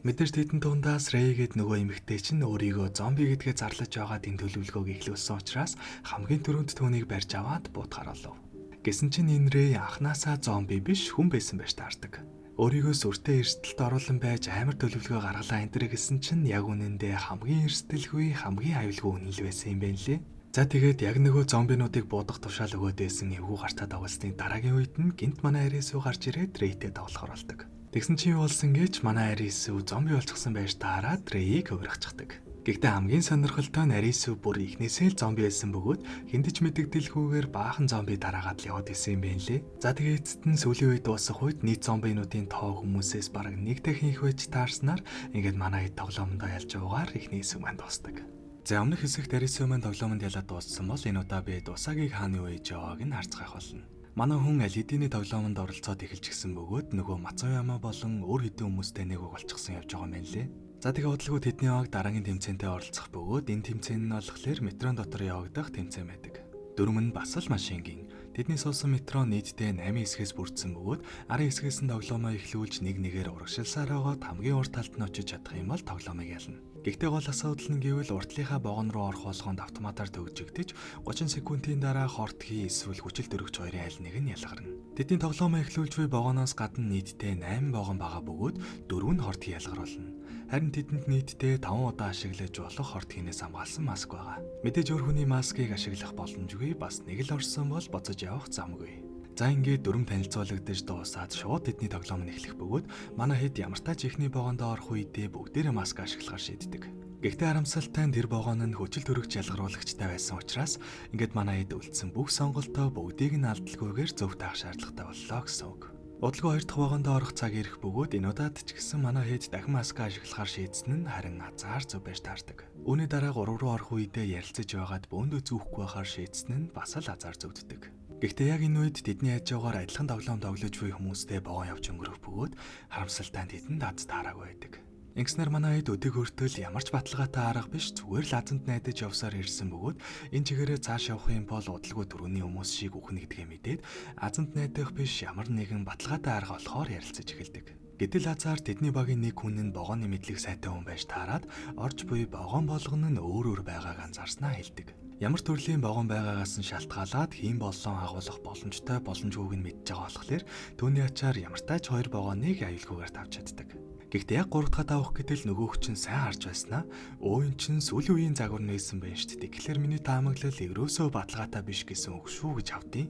Мэдээж тэдэн дундаас Рэй гээд нөгөө эмэгтэй чинь өөрийгөө зомби гэдгээ зарлаж байгаад энэ төлөвлөгөөг эхлүүлсэн учраас хамгийн түрүүнд түүнийг барьж аваад буутгаар олов. Гэсэн чинь энэ Рэй анханасаа зомби биш хүн байсан байж таардаг. Өөрийгөө сүртэй эрсдэлд оруулан байж амар төлөвлөгөө гаргалаа энэ гэсэн чинь яг үнэндээ хамгийн эрсдэлгүй хамгийн аюулгүй үнэл байсан юм байна лээ. За тэгээд яг нөгөө зомбинуудыг буудах тушаал өгөөдөөсөн эвгүй гартаа тоглосны дараагийн үед нь гинт манай Арисүү гарч ирээд Рейтэй тоглохоор болдог. Тэгсэн чинь юу болсон гэж манай Арисүү зомби болчихсон байж таараад Рейийг хувиргачихдаг. Гэхдээ хамгийн сонирхолтой нь Арисүү бүр ихнээсээ л зомби байсан бөгөөд хиндэж мэддэгдэлгүйгээр баахан зомби дараагаад л яваад исэн юм байна лээ. За тэгээд эцэст нь сүүлийн үед дуусах үед нийт зомбинуудын тоо хүмүүсээс бараг нэг дахин их байж таарснаар ингээд манай тоглоомондоо ялж яваагаар ихнээсүү манд дуусдаг. За өмнөх хэсэгт Арисүү маань тоглоомонд ялаад дууссан бол энэ удаа бид Усагийг хааны үе жоог нь харцгаах болно. Манай хүн аль хэдийн тоглоомонд оролцоод эхэлчихсэн бөгөөд нөгөө Мацуяма болон өөр хэдэн хүмүүстэй нэг үг болчихсон явж байгаа юм байна лээ. За тэгээ бодлого тэдний баг дараагийн тэмцээнтэй оролцох бөгөөд энэ тэмцээн нь болохоор метрон дотор явагдах тэмцээн байдаг. Дөрөв нь бас л маш энгийн. Тэдний суусан метро нийтдээ 8 хэсгээс бүрдсэн бөгөөд арын хэсгээс нь тоглоомоо эхлүүлж нэг нэгээр урагшилсаар байгаад хамгийн урт талд нь очиж чадах юм бол тоглоомыг ялна. Гэхдээ гол асуудал нь гэвэл уртлынхаа вагон руу орох болгонд автоматар төгжигдэж 30 секундын дараа хортхий эсвэл хүчил дөрөвч хоёрын аль нэг нь ялгарна. Тэдний тоглоомоо эхлүүлж буй вагоноос гадна нийтдээ 8 вагон байгаа бөгөөд 4 нь хортхий ялгаруулна. Харин тэдэнд нийтдээ 5 удаа ашиглаж болох хортхийнээс хамгаалсан маск байгаа. Мэдээж өөр хүний маскыг ашиглах боломжгүй бас нэг л орсон бол боцож явах замгүй. За ингээд дөрөв танилцуулагдаж дуусаад шууд тэдний тоглоом нь эхлэх бөгөөд манай хэд ямартай ч ихний вагондоо орох үедээ бүгдээрээ маск ашиглахаар шийддэг. Гэхдээ харамсалтай нь тэр вагон нь хүчил төрөгч ялгаруулагчтай байсан учраас ингээд манай хэд үлдсэн бүх сонголтоо бүгдийг нь алдалгүйгээр зөв таах шаардлагатай боллоо гэсэн үг. Удалгүй хоёр дахь вагондоо орох цаг ирэх бөгөөд энэ удаад ч гэсэн манай хэд дахин маск ашиглахаар шийдсэн нь харин азар зөв байж таардаг. Үүний дараа 3 руу орох үедээ ярилцаж байгаад бөөндөө зүүхгүй байхаар шийдсэн нь бас л азар зөвддөг. Гэхдээ яг энэ үед тэдний хажуугаар адилхан тоглоом тоглож буй хүмүүстэй вагон явж өнгөрөх бөгөөд харамсалтай нь тэдэнд аз таараагүй байдаг. Ингэснээр манай хэд өдөг өртөл ямар ч баталгаатай арга биш зүгээр л азанд найдаж явсаар ирсэн бөгөөд энэ чигээрээ цааш явах юм бол удалгүй дөрөвний хүмүүс шиг үхнэ гэдгээ мэдээд азанд найдах биш ямар нэгэн баталгаатай арга олохоор ярилцаж эхэлдэг. Гэтэл азар тэдний багийн нэг хүн нь вагоны мэдлэг сайтай хүн байж таарад орж буй вагон болгоно нь өөр байгааг анзаарснаа хэлдэг. Ямар төрлийн вагон байгаагаас нь шалтгаалаад хийн боллон агуулах боломжтой боломжгүйг нь мэдж байгаа болохоор түүний ачаар ямартай ч хоёр вагоныг аюулгүйгээр тавьж чаддаг. Гэхдээ яг 3 дахь авах гэтэл нөгөөх чинь сайн харж байснаа өө ин чинь сүүлийн үеийн загвар нээсэн байна шүү дээ. Тэгэхээр миний таамаглал ерөөсөө баталгаатай биш гэсэн үг шүү гэж авдیں۔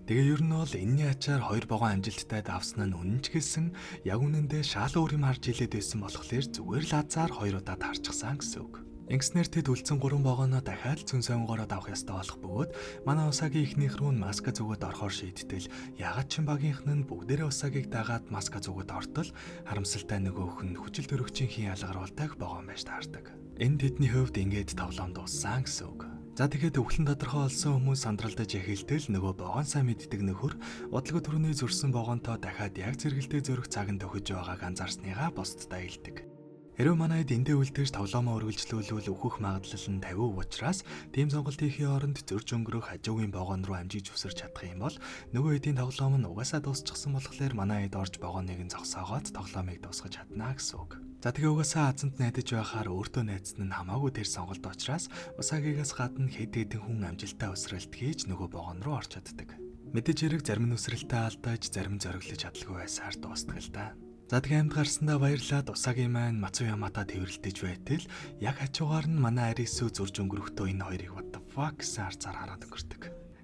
Тэгээ ер нь бол энэний ачаар хоёр вагон амжилттай давсан нь үнэн ч гэсэн яг үнэндээ шал өөр юм харж илээд байсан болохоор зүгээр л азар 2 удаа таарчихсан гэсэн үг. Ингэснээр тэд үлдсэн 3 вагоноо дахиад цүн сонгороод авах ёстой болох бөгөөд манай Усагийн ихнийх рүү маска зүгөөд орохоор шийдтэл ягаад ч багийнхан нь бүгдээрээ Усагийг дагаад маска зүгөөд ортол харамсалтай нөгөөх нь хүчил төрөгчийн хин ялгаруулдаг вагон байж таардаг. Энэ тэдний хувьд ингээд тоглоом дууссан гэсэн үг. За тэгэхэд өвлөн тодорхой олсон хүмүүс сандралдаж эхэлтэл нөгөө вагон сайн мэддэг нөхөр удалгүй түрүүний зөрсөн вагонтоо дахиад яг зэрэгэлдээ зөрөх цаганд төхөж байгааг анзаарсныгаа бусдад аялдаг. Хэрвээ манайд эндээ үлдээж тоглоомоо үргэлжлүүлвэл өөхөх магадлал нь 50% учраас тийм сонголт хийхийн оронд зөрж өнгөрөх хажуугийн вагон руу амжиж үсэрч чадах юм бол нөгөө хэдийн тоглоом нь угаасаа дуусчихсан болохоор манай хэд орж вагоныг нь зогсоогоод тоглоомыг дуусгаж чадна гэсэн үг. За тэгээ угаасаа азанд найдаж байхаар өөртөө найдсан нь хамаагүй тэр сонголт учраас Усагигаас гадна хэд хэдэн хүн амжилттай өсрэлт хийж нөгөө вагон руу орч чаддаг. Мэдээж хэрэг зарим нь өсрэлтээ алдаж зарим зориглож чадалгүй байсаар дуустдаг л да. За тэгээ амд гарсандаа баярлаад Усагийн маань Мацуямата тэрвэрлдэж байтал яг хажуугаар нь манай Арисүү зурж өнгөрөхдөө энэ хоёрыг what the fuck гэсэн харцаар хараад өнгөрдөг.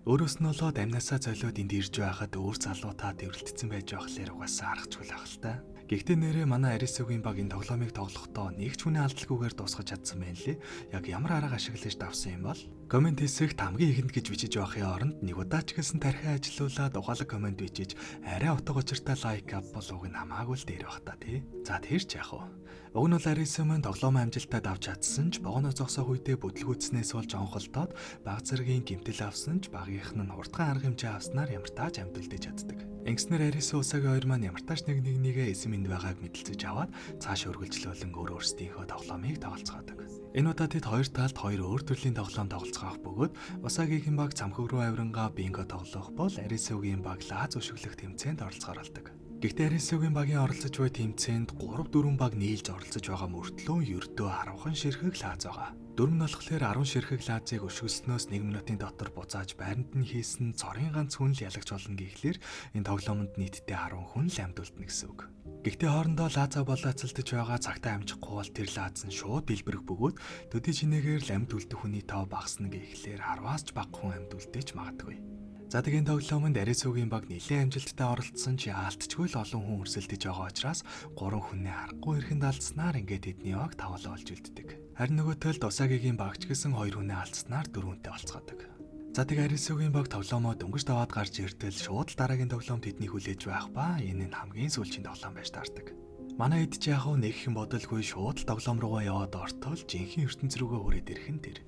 Өөрөөс нь болоод амнасаа золиод энд ирж байхад өөр залуутаа тэрвэрлдсэн байж байхлаар угаасаа харахчгүй л ах л та. Гэхдээ нэрээ манай Арисогийн баг энэ тоглоомыг тоглохдоо нэг ч хүний алдалгүйгээр дуусгаж чадсан байна лээ. Яг ямар арга ашиглаж давсан юм бол? Комент хэсэгт хамгийн ихэнд гэж бичиж байхын оронд нэг удаа ч гэсэн тархиа ажилуулаад ухаалаг комент бичиж арай утга учиртай лайк авбал уг нь хамаагүй л дээр бах та тий. За тэр ч яах вэ? Уг нь бол Арисо маань тоглоом амжилттай давж чадсан ч богоно зогсоох үедээ бүтлгүүцснээс болж онголдоод баг зэргийн гэмтэл авсан ч багийнх нь хурдхан арга хэмжээ авснаар ямар тааж амтэлдэж чаддаг. Ингэснээр Арисо Усаги хоёр маань ямар тааж нэгээ эсэм энд байгааг мэдэлцэж аваад цааш өргөлжлүүлэн өөрсдийнхөө тоглоомыг тоглоцгоодог. Энэ удаа тэд хоёр талд хоёр өөр төрлийн тоглоом тоглоцгоох бөгөөд Усагигийн баг цамхаг руу авирангаа бинго тоглох бол Арисогийн баг лаз өшөглөх тэмцээнд оролцохоор болдог. Гэхдээ Арисогийн багийн оролцож буй тэмцээнд 3-4 баг нийлж оролцож байгаа мөртлөө ердөө 10хан ширхэг лаз байгаа. Дөрөв нь болохоор 10 ширхэг лазыг өшгөлснөөс 1 минутын дотор буцааж байранд нь хийсэн цорын ганц хүн л ялагч болно гэхлээр энэ тоглоомонд нийтдээ 10 хүн л амьд үлдэнэ гэсэн үг. Гэхдээ хоорондоо лазаа болооцолдож байгаа цагтаа амжихгүй бол тэр лаз нь шууд дэлбэрэх бөгөөд төдий чинээгээр л амьд үлдэх хүний тав багасна гэхлээр 10-аас ч бага хүн амьд үлдээж магадгүй. За тэгэн тоглоомонд Арисогийн баг нэлээд амжилттай оролцсон ч яалтчгүй л олон хүн өрсөлдөж байгаа учраас 3 хүнээ харахгүй ирэхэд алдснаар ингээд тэдний баг тавлаа болж үлддэг. Харин нөгөө талд Усагигийн багч гэсэн 2 хүнээ алдснаар 4 хүнтэй олцгоодог. За тэг Арисогийн баг тоглоомоо дөнгөж даваад гарч иртэл шууд дараагийн тоглоом тэдний хүлээж байх ба энэ нь хамгийн сүүлийн тоглоом байж таардаг. Манай хэд ч яг нэг их бодолгүй шууд тоглоом руугаа яваад ортол жинхэнэ ертөнц рүүгээ хүрээд ирэх нь тэр.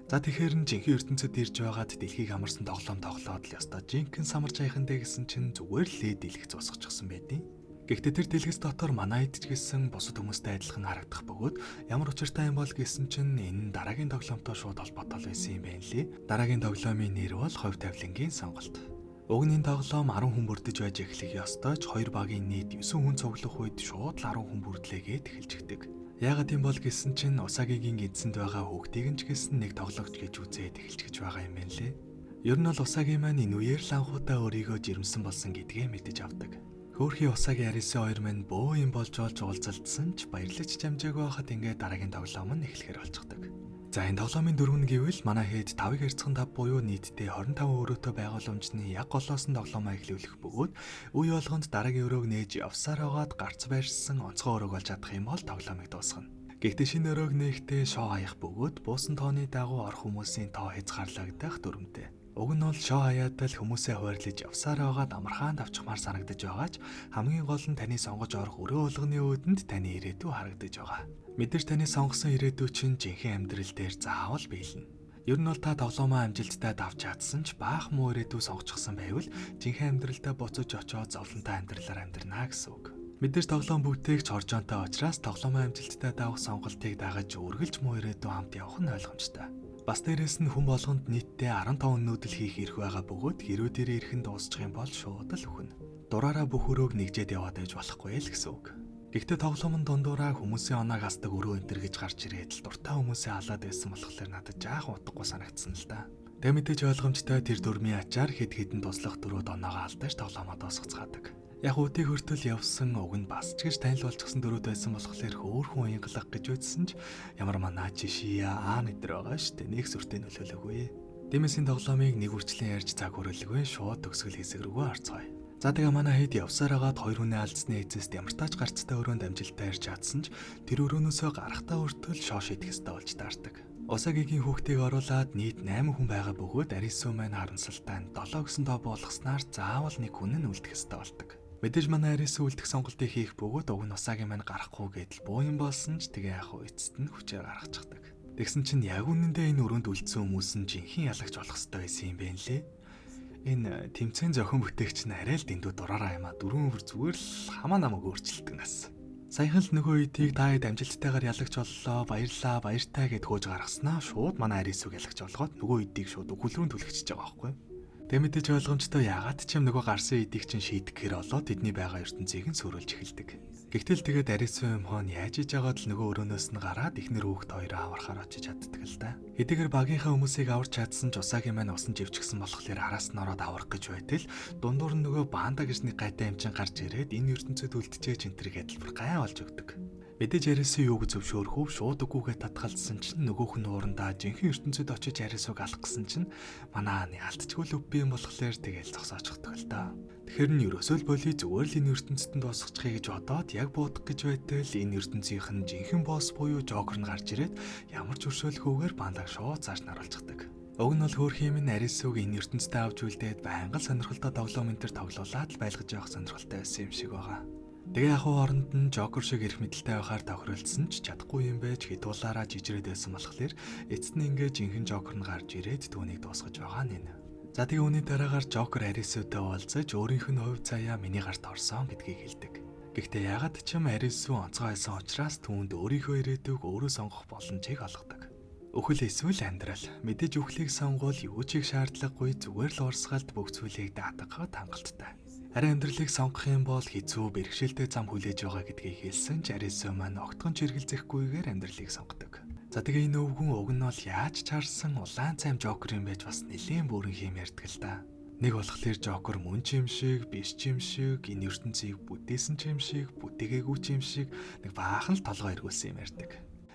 За тэгэхээр нь жинхэнэ ертөнцөд ирж байгаад дэлхийг амарсан тоглоом тоглоод л ёстой жинхэнэ самарч аяхандэ гэсэн чинь зүгээр л дэлгэх зусгачихсан байдیں۔ Гэхдээ тэр дэлгэц дотор манай хэд ч гэсэн бусад хүмүүстэй адилхан харагдах бөгөөд ямар учиртай юм бол гэсэн чинь энэ дараагийн тоглоомтой шууд холбоотой байсан юм байна лээ. Дараагийн тоглоомын нэр бол Ховь тавилангийн сонголт. Уг нь энэ тоглоом 10 хүн бүрдэж байж эхлэх ёстой ч 2 багийн нийт 9 хүн цуглах үед шууд л 10 хүн бүрдлээгээд эхэлждэг. Яагаад юм бол гэсэн чинь Усагигийн эзэнд байгаа хүүхдийг нь ч гэсэн нэг тоглогч гэж үзээд эхэлж байгаа юм байна лээ. Ер нь бол Усаги маань энэ үеэр л анхудаа өөрийгөө жирэмсэн болсон гэдгээ мэдэж авдаг. Хөөрхий Усаги Арисо хоёр маань бөө юм болж уулзалтсан ч баярлаж чамжаагүй байхад ингээд дараагийн тоглоом нь эхлэхээр болчихдог. За энэ тоглоомын дөрөв нь гэвэл манай хэд 5-ыг харьцсан 5 буюу нийтдээ 25 өрөөтэй байгууламжны яг голоосон тоглоомоо эхлүүлэх бөгөөд үе болгонд дараагийн өрөөг нээж явсаар байгаад гарц байрсан онцгой өрөөг олж чадах юм бол тоглоомыг дуусгана. Гэхдээ шинэ өрөөг нээхдээ шоу хаях бөгөөд буусан тооны дагуу орох хүмүүсийн тоо хязгаарлагдах дүрмтэй. Уг нь бол шоу хаяатал хүмүүсээ хуваарлаж явсаар байгаад амархан давчмаар санагдаж байгаа ч хамгийн гол нь таны сонгож орох өрөө болгоны өөдөнд таны ирээдүй харагдаж байгаа. Мэдээж таны сонгосон ирээдүй чинь жинхэнэ амьдрал дээр заавал биелнэ. Ер нь бол та тоглоомоо амжилттай давж чадсан ч баах муу ирээдүй сонгочихсон байвал жинхэнэ амьдралдаа буцаж очоод зовлонтой амьдралаар амьдрнаа гэсэн үг. Мэдээж тоглоом бүтээгч хоржоонтой учраас тоглоомоо амжилттай давах сонголтыг дагаж үргэлж муу ирээдүй хамт явах нь ойлгомжтой. Бас дээрээс нь хүн болгонд нийтдээ 15 өнөөдөл хийх эрх байгаа бөгөөд хэрүү дээрээ ирэхэн дуусчих юм бол шууд л өхнө. Дураараа бүх өрөөг нэгжээд яваад байж болохгүй л гэсэн үг. Гэхдээ тоглоомын дундуураа хүмүүсийн оноог хасдаг өрөө энтер гэж гарч ирээд л дуртай хүмүүсээ халаад байсан болохоор надад жаахан утгагүй санагдсан л да. Тэг мэдээж ойлгомжтой тэр дөрмийн ачаар хэд хэдэн туслах дөрөөд оноогоо алдааж тоглоомоо дуусгацгаадаг. Яг үтийг хөртөл явсан уг нь бас ч гэж танил болчихсон дөрүүд байсан болохоор хөөхөн уянгалах гэж үзсэн ч ямар манаа жишия нэтер байгаа шүү дээ. Нэг сүртэй нөлөөлөөгүй. Дэмэсийн тоглоомыг нэг үрчлэн ярьж цаг хүрэлгүй шууд төгсгөл хэсэг рүүгээ орцгоё. За тэгээ манай хэд явсаар хагаад 2 хүнээ алдсны эцэст ямар тач гарцтай өрөөнд амжилттай ирж чадсан ч тэр өрөөнөөсөө гарахтаа өртөл шоо шийдэх ёстой болж таардаг. Усагигийн хүүхдийг оруулаад нийт 8 хүн байгаа бөгөөд Арисо маань харамсалтай нь 7 гэсэн тоо болгосноор заавал нэг хүн нь үлдэх ёстой болдог. Мэдээж манай Арисо үлдэх сонголтыг хийх бөгөөд уг нь Усаги маань гарахгүй гэдэл буу юм болсон ч тэгээ яах вэ эцэст нь хүчээр гаргачихдаг. Тэгсэн чинь яг үнэндээ энэ өрөөнд үлдсэн хүмүүс нь жинхэнэ ялагч болох ёстой байсан юм байна лээ. Энэ тэмцээн зохион бүтээгч нь арай л дэндүү дураараа юм а 4 өвөр зүгээр л хамаа намайг өөрчилдөг нас. Саяхан л нөгөө үеийг та хэд амжилттайгаар ялагч боллоо баярлаа баяртай гэд хөөж гаргаснаа шууд манай Арисог ялагч болгоод нөгөө үеийг шууд өгүүлрүүн түлхчихэж байгаа байхгүй. Тэг мэдээж ойлгомжтой яагаад ч юм нөгөө гарсан эдийг чинь шийдэхээр олоо тэдний байгаа ертөнцийг нь сүрүүлж эхэлдэг. Гэхдээ тэгээд Арисо юм хоон яаж иж байгаад л нөгөө өрөөнөөс нь гараад ихнэр хүүхд хоёроо аврахаар очиж чаддаг л да. Хэдийгээр багийнхаа хүмүүсийг аварч чадсан ч Усаги маань усан живчгсэн болохоор араас нь ороод аврах гэж байтал дундуур нь нөгөө банда гэж нэг гайтай юм чин гарч ирээд энэ ертөнцид үлдчихэж энтэр гэдэлбэр гай болж өгдөг. Мэдээж Арису юуг зөвшөөрөхгүй шууд үгүйгээ татгалзсан чинь нөгөөх нь уурандаа жинхэнэ ертөнцид очиж Арисуг алах гэсэн чинь манай ааны алдчихгүй л үгүй юм болохоор тэгэл зогсоочхдаг л да. Тэгэхээр нь ерөөсөө л боли зүгээр л энэ ертөнцид дуусчихъя гэж бодоод яг буудах гэж байтал энэ ертөнцийнх нь жинхэнэ босс буюу Жокер нь гарч ирээд ямар ч өршөөлөхгүйгээр пандаг шууд цааш наруулчихдаг. Уг нь бол хөөрхийн минь Арисуг энэ ертөнцид авч үлдээд байнга л сонирхолтой тоглоом энэ төр тоглуулаад л байлгаж явах сонирхолтой байсан юм шиг байгаа. Тэгээ яг хооронд нь Жокер шиг эрх мэдэлтэй байхаар тохиролцсон ч чадахгүй юм байж хитуулаараа жижирээд байсан болохоор эцэст нь ингээ жинхэнэ Жокер нь гарч ирээд түүнийг дуусгаж байгаа нь. За тэгээ үүний дараагаар Жокер Арисутай уулзаж өөрийнх нь хувь заяа миний гарт орсон гэдгийг хэлдэг. Гэхдээ ягаад ч юм Арису онцгой байсан учраас түүнд өөрийнхөө ирээдүйг өөрөө сонгох боломжийг олгодог. Өхөл эсвэл амьдрал мэдээж үхлийг сонгуул юу ч их шаардлагагүй зүгээр л урсгалд бүх зүйлийг даатгахад хангалттай. Харин амьдралыг сонгох юм бол хэцүү бэрхшээлтэй зам хүлээж байгаа гэдгийг хэлсэн ч Арису маань огтхон ч эргэлзэхгүйгээр амьдралыг сонгодог. За тэгээ энэ өвгөн уг нь бол яаж чарсан улаан цайм Жокер юм байж бас нэлээд бүрэн хийм ярьдаг л да. Нэг болохоор Жокер мөн ч юм шиг, биш ч юм шиг, энэ ертөнцийг бүтээсэн ч юм шиг, бүтээгээгүй ч юм шиг нэг баахан л толгой эргүүлсэн юм ярьдаг.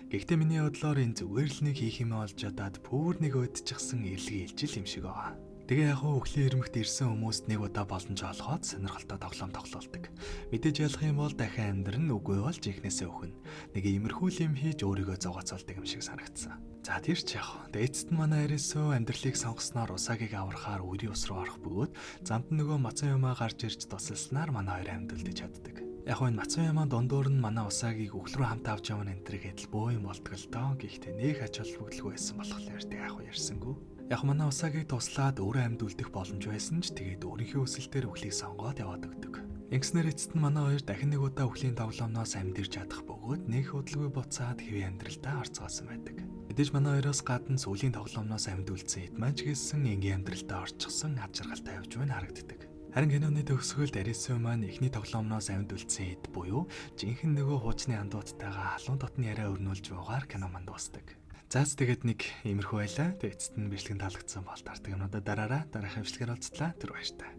Гэхдээ миний бодлоор энэ зүгээр л нэг хийх юм олж чадаад пүүр нэг өдчихсэн эрлэг илжил юм шиг байгаа. Тэгээ яг өглөө ирмэгт ирсэн хүмүүст нэг удаа боломж олгоод сонирхолтой тоглоом тоглоулдаг. Мэдээж ялах юм бол дахин амьдрын үгүй бол жинхнээсээ өхөн. Нэг иймэрхүү юм хийж өөрийгөө зогооцолдог юм шиг санагдсан. За тэр ч яг. Эцэст нь манай Арису амьдралыг сонгосноор Усагийг аврахаар үрийн ус руу орох бөгөөд замд нөгөө Мацуяма гарч ирж тусалснаар манай хоёр амьдулдаж чаддаг. Яг энэ Мацуяма дундуур нь манай Усагийг өхөл рүү хамт авч явна энэ төр гэдэл бөө юм болтгол доо. Гэхдээ нэг ач холбогдолгүй байсан болохоор тэг яг ярьсангүй. Яг манай Усагийг туслаад өөрөө амьд үлдэх боломж байсан ч тэгээд өөрийнхөө өсөлтөөр өхлийг сонгоод яваад өгдөг. Ингэснээр эцэст нь манай хоёр дахин нэг удаа өхлийн тоглоомноос амьд ирж чадах бөгөөд нэг хөдөлгөй буцаад хэвээ амьдралдаа орцгоосон байдаг. Мэдээж манай хоёроос гадна сүүлийн тоглоомноос амьд үлдсэн Эдман ч гэсэн ингийн амьдралдаа орчихсон ад жаргалтай явж байна харагддаг. Харин киноны төгсгөлд Арису маань эхний тоглоомноос амьд үлдсэн Эд буюу жинхэнэ нөгөө хуучны андууттайгаа халуун дотны яриа өрнүүлж буугаар кино манд дуусдаг. Заас тэгээд нэг иймэрхүү байлаа. Тэгээд эцэст нь бичлэг таалагдсан бол тартаг юмнуудаа дараараа дараагийн бичлэгээр уулзтлаа. Түр баяртай.